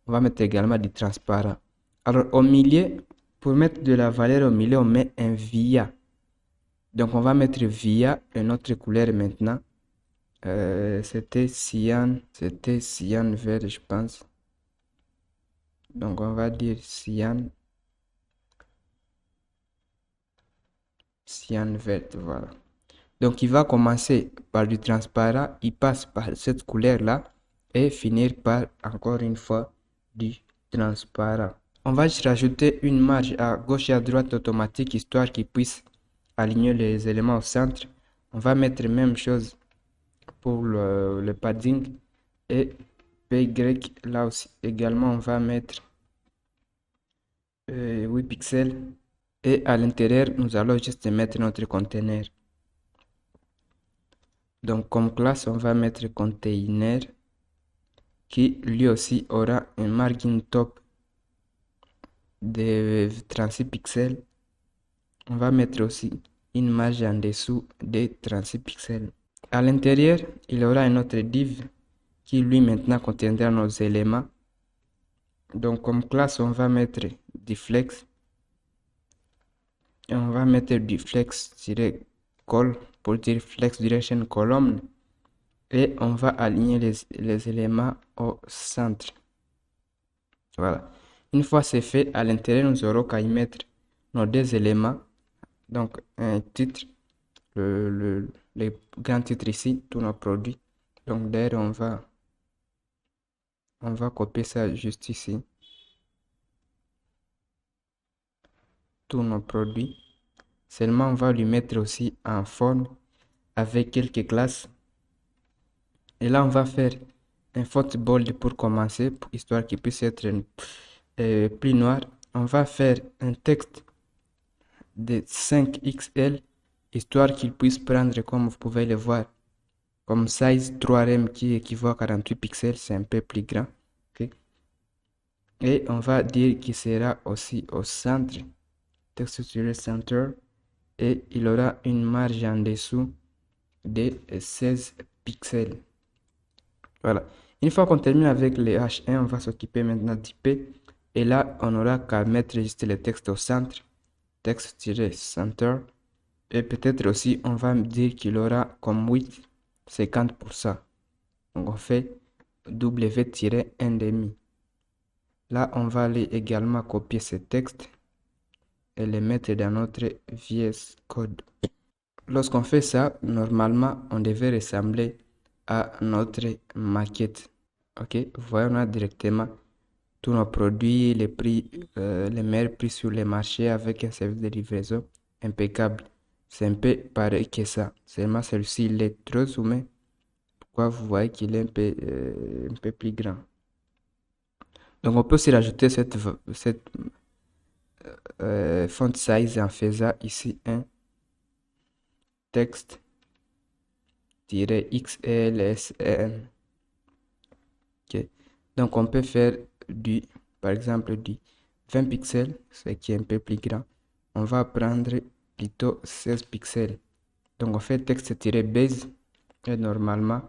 On va mettre également du transparent. Alors, au milieu, pour mettre de la valeur au milieu, on met un via. Donc, on va mettre via une autre couleur maintenant. C'était cyan vert, je pense. Donc, on va dire cyan vert, voilà. Donc, il va commencer par du transparent, il passe par cette couleur-là et finir par, encore une fois, du transparent. On va juste rajouter une marge à gauche et à droite automatique, histoire qu'il puisse aligner les éléments au centre. On va mettre la même chose pour le padding et PY, là aussi également, on va mettre 8 pixels. Et à l'intérieur, nous allons juste mettre notre container. Donc, comme classe, on va mettre container qui lui aussi aura un margin top de 36 pixels. On va mettre aussi une marge en dessous de 36 pixels. À l'intérieur, il y aura un autre div qui lui maintenant contiendra nos éléments. Donc, comme classe, on va mettre du flex. Et on va mettre du flex-call pour dire flex direction column. Et on va aligner les éléments au centre. Voilà. Une fois c'est fait, à l'intérieur, nous aurons qu'à y mettre nos deux éléments. Donc, un titre, les grands titres ici, tous nos produits. Donc, d'ailleurs, on va copier ça juste ici. Tous nos produits. Seulement, on va lui mettre aussi en forme avec quelques classes. Et là, on va faire un font bold pour commencer, histoire qu'il puisse être plus noir. On va faire un texte de 5XL, histoire qu'il puisse prendre, comme vous pouvez le voir, comme size 3M qui équivaut à 48 pixels, c'est un peu plus grand. Okay. Et on va dire qu'il sera aussi au centre, texte sur le center, et il aura une marge en dessous de 16 pixels. Voilà. Une fois qu'on termine avec les H1, on va s'occuper maintenant d'IP. Et là, on aura qu'à mettre juste le texte au centre. Texte-center. Et peut-être aussi, on va dire qu'il aura comme width 50%. Donc, on fait W-1,5. Là, on va aller également copier ce texte et le mettre dans notre VS Code. Lorsqu'on fait ça, normalement, on devait ressembler à notre maquette. Ok, voyons là directement tous nos produits, les prix, les meilleurs prix sur les marchés avec un service de livraison impeccable. C'est un peu pareil que ça. Seulement celui-ci, il est trop zoomé. Pourquoi vous voyez qu'il est un peu plus grand. Donc on peut aussi rajouter cette font size en faisant ici un texte-xlsn. Ok. Donc on peut faire par exemple du 20 pixels, ce qui est un peu plus grand. On va prendre plutôt 16 pixels. Donc on fait texte-base et normalement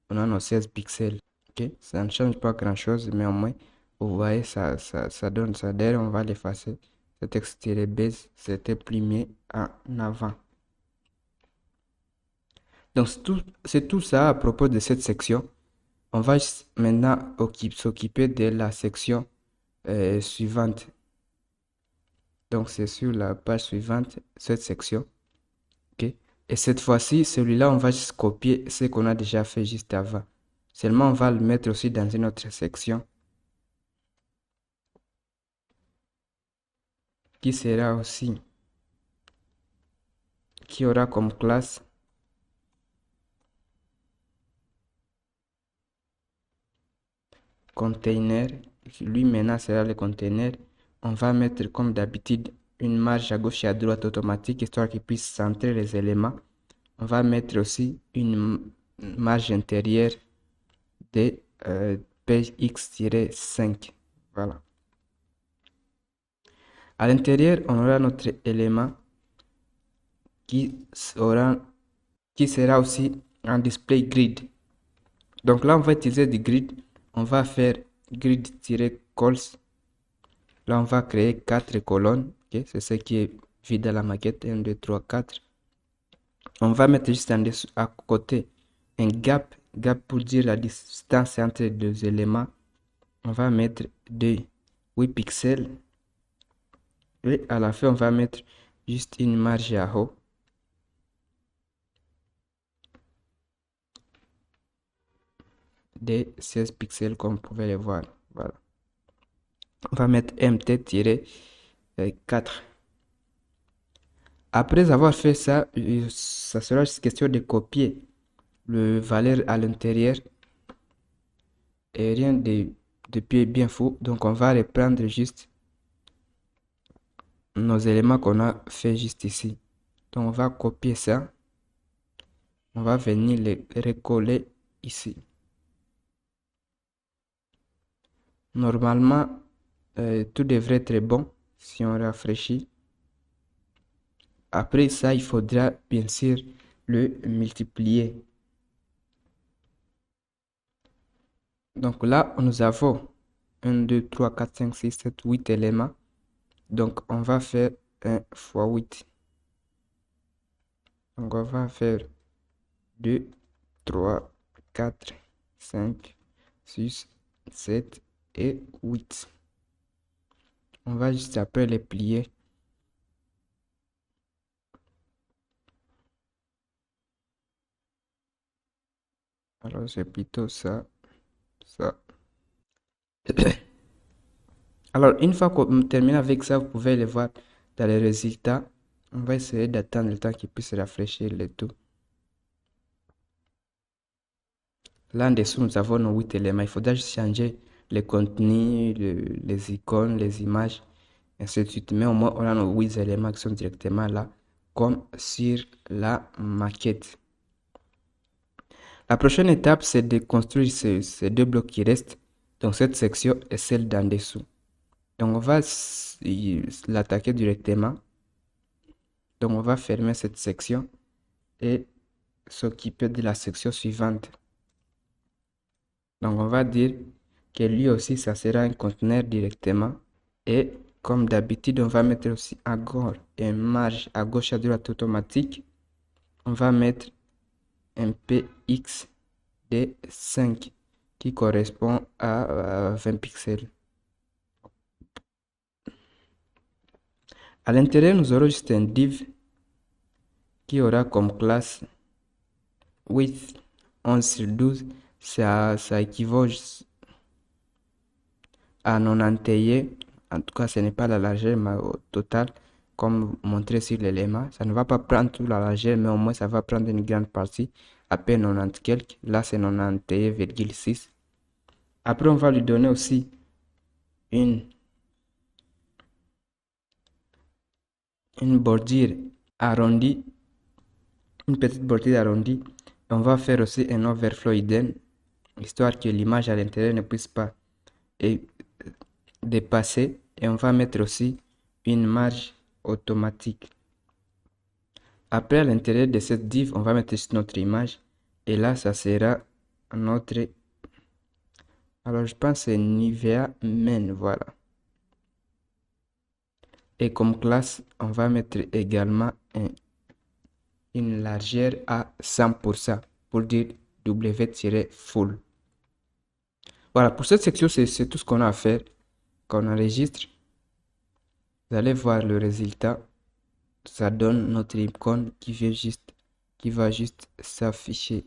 on a nos 16 pixels. Ok. Ça ne change pas grand chose, mais au moins vous voyez ça donne ça. D'ailleurs on va l'effacer. Ce texte-base c'était plus mieux en avant. Donc c'est tout ça à propos de cette section. On va maintenant s'occuper de la section suivante. Donc c'est sur la page suivante, cette section. Ok. Et cette fois-ci, celui-là, on va juste copier ce qu'on a déjà fait juste avant. Seulement, on va le mettre aussi dans une autre section qui sera aussi, qui aura comme classe container. Lui maintenant sera le container. On va mettre comme d'habitude une marge à gauche et à droite automatique histoire qu'il puisse centrer les éléments. On va mettre aussi une marge intérieure de page x-5. Voilà. À l'intérieur, on aura notre élément qui sera aussi un display grid. Donc là, on va utiliser du grid. On va faire grid-calls. Là, on va créer 4 colonnes. Okay? C'est ce qui est vu dans la maquette. 1, 2, 3, 4. On va mettre juste en dessous, à côté un gap. Gap pour dire la distance entre deux éléments. On va mettre de 8 pixels. Et à la fin, on va mettre juste une marge à haut de 16 pixels comme vous pouvez le voir. Voilà. On va mettre mt-4. Après avoir fait ça, ça sera juste question de copier le valeur à l'intérieur et rien de bien fou. Donc on va reprendre juste nos éléments qu'on a fait juste ici. Donc on va copier ça. On va venir les recoller ici. Normalement, tout devrait être bon si on rafraîchit. Après ça, il faudra bien sûr le multiplier. Donc là, nous avons 1, 2, 3, 4, 5, 6, 7, 8 éléments. Donc on va faire 1 fois 8. Donc on va faire 2, 3, 4, 5, 6, 7 et 8. On va juste après les plier. Alors c'est plutôt ça, ça. Alors une fois qu'on termine avec ça, vous pouvez le voir dans les résultats. On va essayer d'attendre le temps qu'il puisse rafraîchir le tout. Là en dessous, nous avons nos 8 éléments. Il faudra juste changer les contenus, les icônes, les images, ainsi de suite. Mais au moins, on a nos 8 éléments qui sont directement là, comme sur la maquette. La prochaine étape, c'est de construire ces deux blocs qui restent. Donc cette section est celle d'en dessous. Donc on va l'attaquer directement. Donc on va fermer cette section et s'occuper de la section suivante. Donc on va dire que lui aussi, ça sera un conteneur directement. Et comme d'habitude, on va mettre aussi à gauche une marge à gauche à droite automatique. On va mettre un px de 5 qui correspond à 20 pixels. À l'intérieur, nous aurons juste un div qui aura comme classe width 11 sur 12. Ça équivaut à 91. En tout cas, ce n'est pas la largeur mais au total, comme montré sur l'élément. Ça ne va pas prendre toute la largeur, mais au moins ça va prendre une grande partie, à peine 90 quelques. Là, c'est 91,6. Après, on va lui donner aussi une, une bordure arrondie, une petite bordure arrondie. On va faire aussi un overflow hidden, histoire que l'image à l'intérieur ne puisse pas dépasser. Et on va mettre aussi une marge automatique. Après, à l'intérieur de cette div, on va mettre notre image. Et là, ça sera notre... Alors, je pense que c'est Nivea Men, voilà. Et comme classe, on va mettre également une largeur à 100% pour dire W-full. Voilà, pour cette section, c'est tout ce qu'on a à faire. Quand on enregistre, vous allez voir le résultat. Ça donne notre icône qui va juste s'afficher.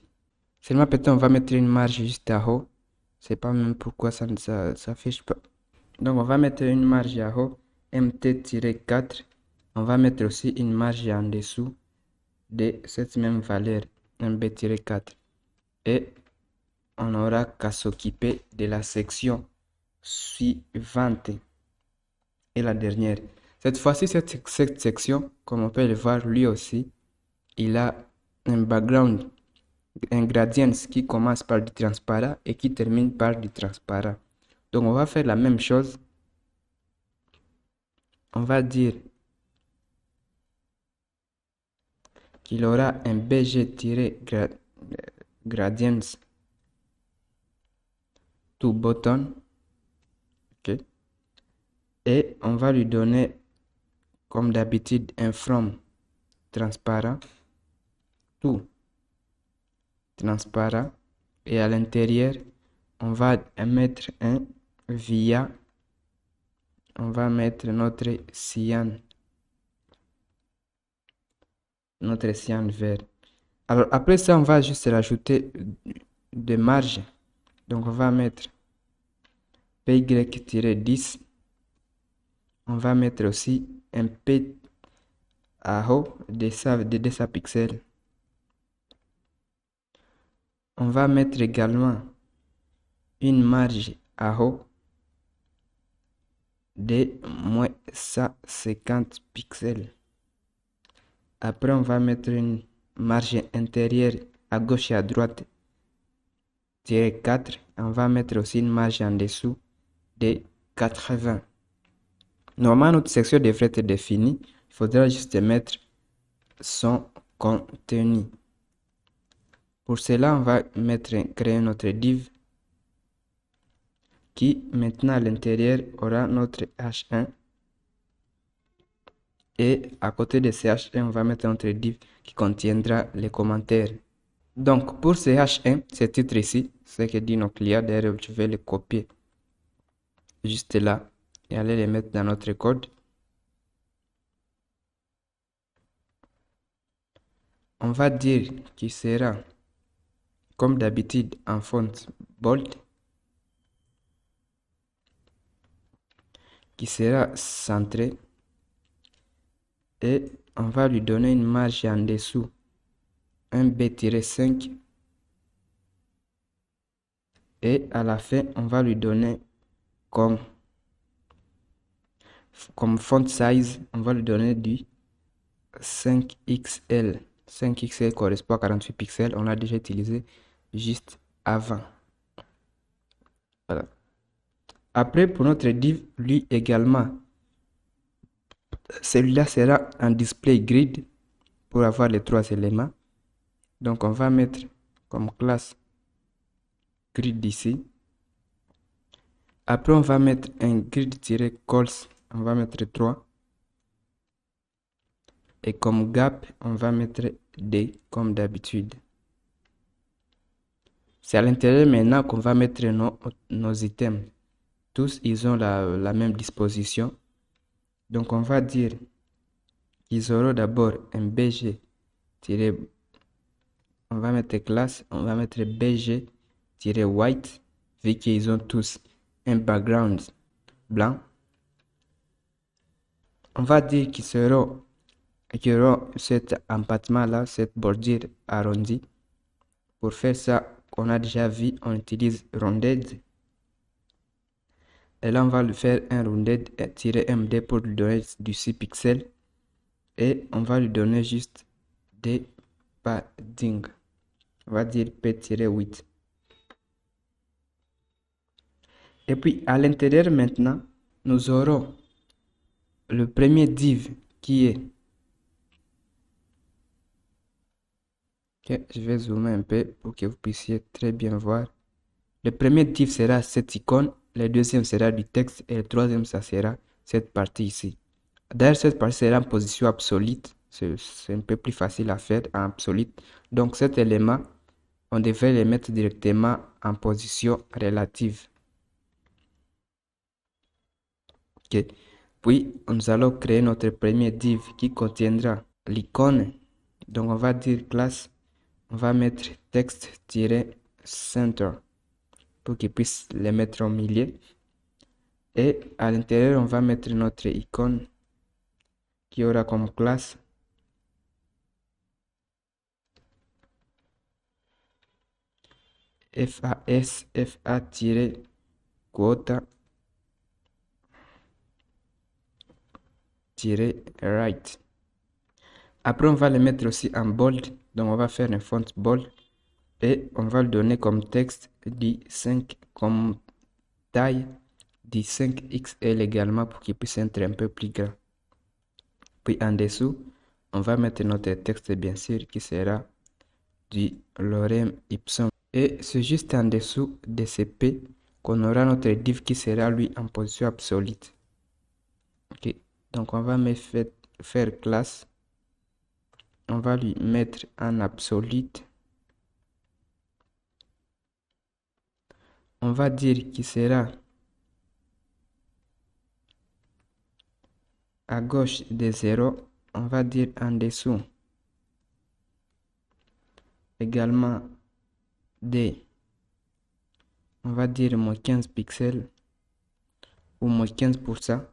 Seulement peut-être on va mettre une marge juste à haut. C'est pas même pourquoi ça ne s'affiche pas. Donc on va mettre une marge à haut, MT-4. On va mettre aussi une marge en dessous de cette même valeur, MB-4. Et on n'aura qu'à s'occuper de la section suivante et la dernière. Cette fois-ci, cette section, comme on peut le voir, lui aussi, il a un background, un gradient qui commence par du transparent et qui termine par du transparent. Donc, on va faire la même chose. On va dire qu'il aura un BG-gradients to button. Okay. Et on va lui donner, comme d'habitude, un from transparent to transparent. Et à l'intérieur, on va mettre un via. On va mettre notre cyan vert. Alors après ça, on va juste rajouter des marges. Donc on va mettre PY-10. On va mettre aussi un P à haut de 200 pixels. On va mettre également une marge à haut de moins 150 pixels. Après, on va mettre une marge intérieure à gauche et à droite, 4. On va mettre aussi une marge en dessous de 80. Normalement, notre section devrait être définie. Il faudra juste mettre son contenu. Pour cela, on va créer notre div qui maintenant à l'intérieur aura notre H1. Et à côté de ce H1, on va mettre notre div qui contiendra les commentaires. Donc, pour ce H1, ce titre ici, ce que dit nos clients, d'ailleurs, je vais le copier juste là et aller les mettre dans notre code. On va dire qu'il sera, comme d'habitude, en font bold, qui sera centré, et on va lui donner une marge en dessous, un B-5, et à la fin, on va lui donner comme font size, on va lui donner du 5XL. 5XL correspond à 48 pixels. On l'a déjà utilisé juste avant. Voilà. Après, pour notre div, lui également, celui-là sera un display grid pour avoir les trois éléments. Donc, on va mettre comme classe grid ici. Après, on va mettre un grid-calls. On va mettre 3. Et comme gap, on va mettre D comme d'habitude. C'est à l'intérieur maintenant qu'on va mettre nos items. Tous, ils ont la même disposition. Donc, on va dire qu'ils auront d'abord un BG. On va mettre classe, on va mettre BG-white, vu qu'ils ont tous un background blanc. On va dire qu'il y aura cet empattement-là, cette bordure arrondie. Pour faire ça, on a déjà vu, on utilise rounded. Et là, on va lui faire un rounded-md pour lui donner du 6 pixels. Et on va lui donner juste des padding. On va dire p-8. Et puis, à l'intérieur maintenant, nous aurons le premier div qui est... Ok, je vais zoomer un peu pour que vous puissiez très bien voir. Le premier div sera cette icône, le deuxième sera du texte et le troisième, ça sera cette partie ici. D'ailleurs, cette partie sera en position absolute. C'est un peu plus facile à faire en absolute. Donc, cet élément, on devrait le mettre directement en position relative. Ok. Puis, nous allons créer notre premier div qui contiendra l'icône. Donc, on va dire classe, on va mettre texte-center pour qu'il puisse les mettre au milieu. Et à l'intérieur, on va mettre notre icône qui aura comme classe FAS-quota-right. Après, on va le mettre aussi en bold. Donc, on va faire un font bold. Et on va le donner comme texte du 5, comme taille du 5XL également pour qu'il puisse être un peu plus grand. Puis en dessous, on va mettre notre texte bien sûr qui sera du lorem ipsum. Et c'est juste en dessous de ce P qu'on aura notre div qui sera lui en position absolue. Ok, donc on va faire classe. On va lui mettre en absolute. On va dire qu'il sera à gauche de 0. On va dire en dessous également D. On va dire moins 15 pixels ou moins 15%.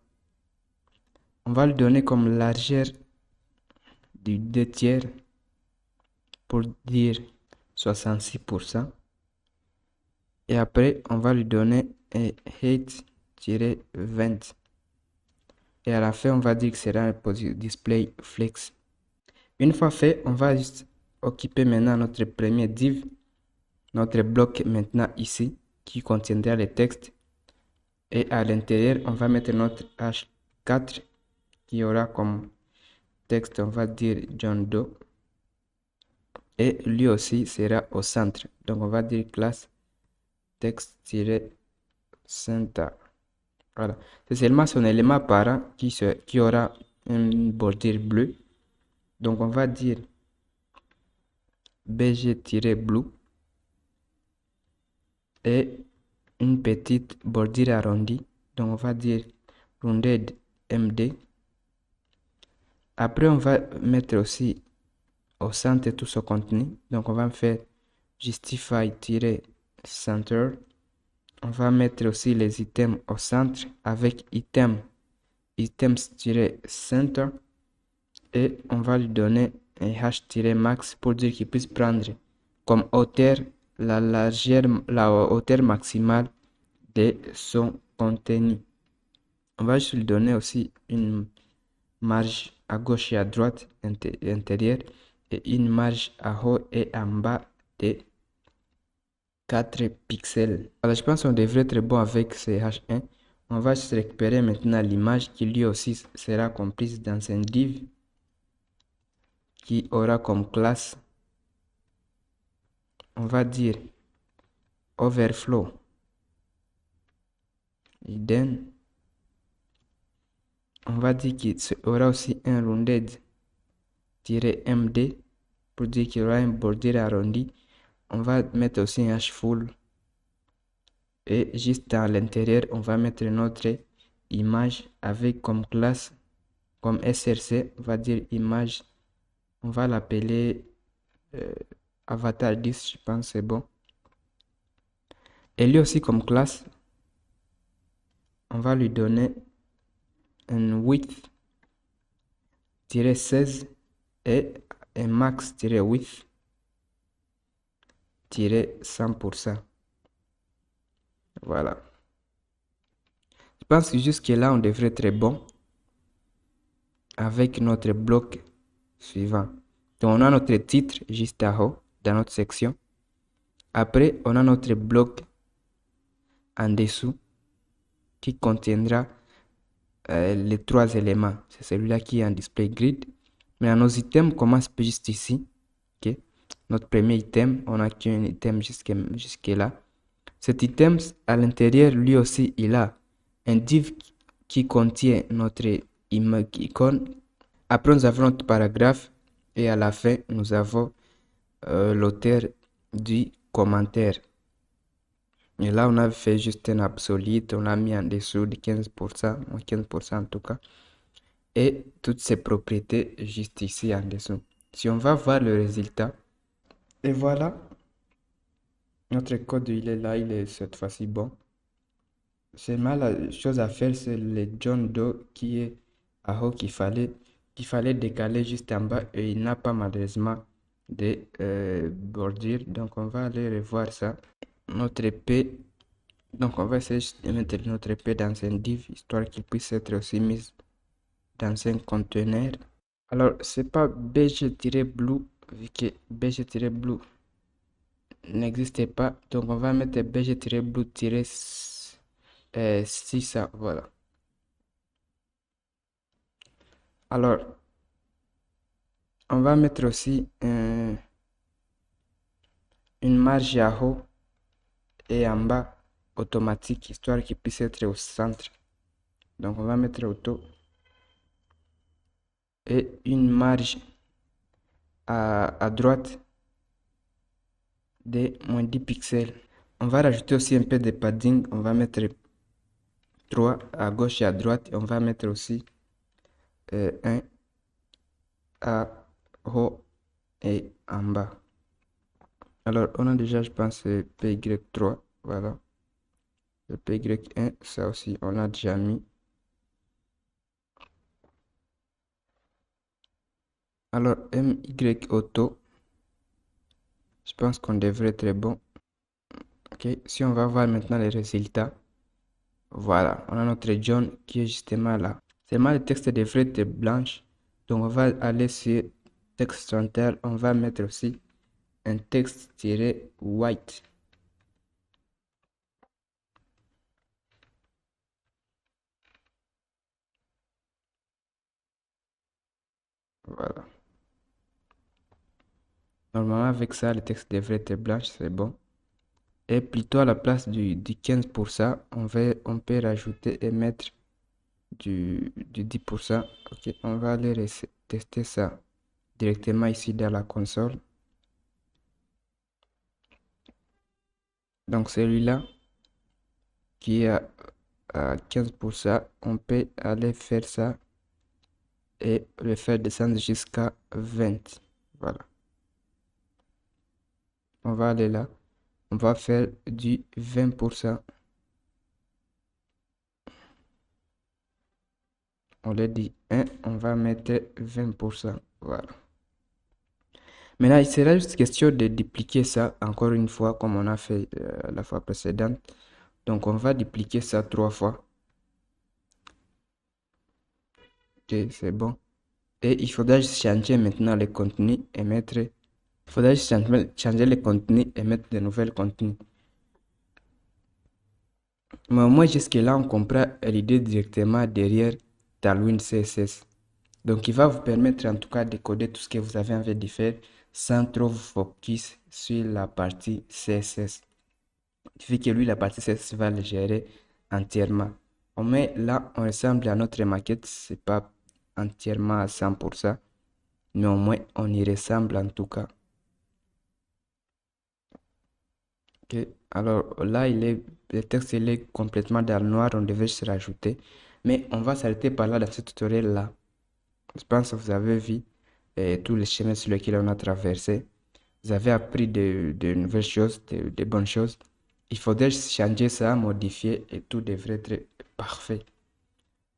On va le donner comme largeur du 2 tiers pour dire 66%. Et après, on va lui donner un height-20. Et à la fin, on va dire que c'est un display flex. Une fois fait, on va juste occuper maintenant notre premier div, notre bloc maintenant ici, qui contiendra le texte. Et à l'intérieur, on va mettre notre H4 qui aura comme texte, on va dire John Doe. Et lui aussi sera au centre. Donc, on va dire classe texte-center. Voilà. C'est seulement son élément parent qui aura une bordure bleue. Donc, on va dire bg-blue et une petite bordure arrondie. Donc, on va dire rounded md. Après, on va mettre aussi au centre tout ce contenu. Donc, on va faire justify-center. On va mettre aussi les items au centre avec items-center. Et on va lui donner un h-max pour dire qu'il puisse prendre comme hauteur la hauteur maximale de son contenu. On va juste lui donner aussi une marge à gauche et à droite intérieure et une marge à haut et en bas de 4 pixels. Alors, je pense qu'on devrait être bon avec ce H1. On va juste récupérer maintenant l'image qui lui aussi sera comprise dans un div qui aura comme classe, on va dire overflow hidden. On va dire qu'il aura aussi un rounded-md pour dire qu'il y aura une bordure arrondie. On va mettre aussi un hash full. Et juste à l'intérieur, on va mettre notre image avec comme classe, comme src, on va dire image. On va l'appeler avatar 10, je pense c'est bon. Et lui aussi comme classe, on va lui donner un width 16 et un max-width 100%. Voilà. Je pense que jusque là, on devrait être très bon avec notre bloc suivant. Donc, on a notre titre juste en haut dans notre section. Après, on a notre bloc en dessous qui contiendra les trois éléments. C'est celui-là qui est en display grid. Mais nos items commencent juste ici. Okay? Notre premier item, on a qu'un item jusque là. Cet item, à l'intérieur, lui aussi, il a un div qui contient notre icône. Après, nous avons notre paragraphe. Et à la fin, nous avons l'auteur du commentaire. Et là, on a fait juste un absolute. On a mis en dessous de 15%, ou 15% en tout cas. Et toutes ces propriétés juste ici en dessous. Si on va voir le résultat, et voilà, notre code il est là, il est cette fois-ci bon. Seulement la chose à faire, c'est le John Doe qui est à haut qu'il fallait décaler juste en bas et il n'a pas malheureusement de bordure. Donc on va aller revoir ça. Notre épée, donc on va essayer de mettre notre épée dans un div histoire qu'il puisse être aussi mise dans un conteneur. Alors c'est pas bg-blue vu que bg-blue n'existait pas, donc on va mettre bg-blue-6, ça, voilà. Alors on va mettre aussi une marge à haut et en bas automatique histoire qu'il puisse être au centre. Donc on va mettre auto et une marge à droite de moins 10 pixels. On va rajouter aussi un peu de padding. On va mettre 3 à gauche et à droite. Et on va mettre aussi 1 à haut et en bas. Alors on a déjà, je pense, PY3. Voilà. Le PY1, ça aussi, on a déjà mis. Alors MY auto, je pense qu'on devrait être bon. Ok, si on va voir maintenant les résultats, voilà, on a notre John qui est justement là. Seulement le texte devrait être blanche, donc on va aller sur texte center, on va mettre aussi un texte tiré white. Voilà. Normalement avec ça, le texte devrait être blanche, c'est bon. Et plutôt à la place du 15%, on peut rajouter et mettre du 10%. Ok, on va aller tester ça directement ici dans la console. Donc celui-là qui est à 15%, on peut aller faire ça et le faire descendre jusqu'à 20. Voilà. On va aller là. On va faire du 20%. On l'a dit 1, on va mettre 20%. Voilà. Maintenant, il sera juste question de dupliquer ça encore une fois comme on a fait la fois précédente. Donc, on va dupliquer ça 3 fois. Ok, c'est bon. Et il faudra juste changer maintenant les contenus et mettre... Il faudra juste changer les contenus et mettre de nouvelles contenus. Mais moi, jusque-là, on comprend l'idée directement derrière Tailwind CSS. Donc, il va vous permettre en tout cas de coder tout ce que vous avez envie de faire sans trop vous focus sur la partie CSS. Il fait que lui, la partie CSS va le gérer entièrement. Mais là, on ressemble à notre maquette. C'est pas entièrement à 100%. Mais au moins, on y ressemble en tout cas. Ok. Alors là, le texte il est complètement dans le noir. On devait se rajouter. Mais on va s'arrêter par là dans ce tutoriel-là. Je pense que vous avez vu tous les chemins sur lesquels on a traversé. Vous avez appris de nouvelles choses, de bonnes choses. Il faudrait changer ça, modifier et tout devrait être parfait.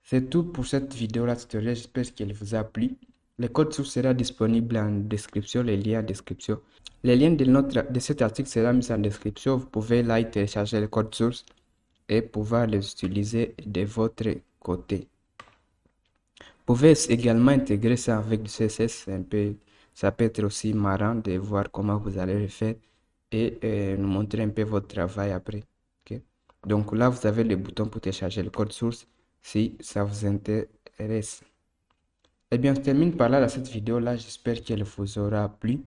C'est tout pour cette vidéo-là tutoriel. J'espère qu'elle vous a plu. Le code source sera disponible en description, les liens en description. Les liens de cet article seront mis en description. Vous pouvez là y télécharger le code source et pouvoir les utiliser de votre côté. Vous pouvez également intégrer ça avec du CSS. Ça peut être aussi marrant de voir comment vous allez le faire et nous montrer un peu votre travail après. Ok. Donc là, vous avez le bouton pour télécharger le code source si ça vous intéresse. Eh bien, je termine par là cette vidéo-là. J'espère qu'elle vous aura plu.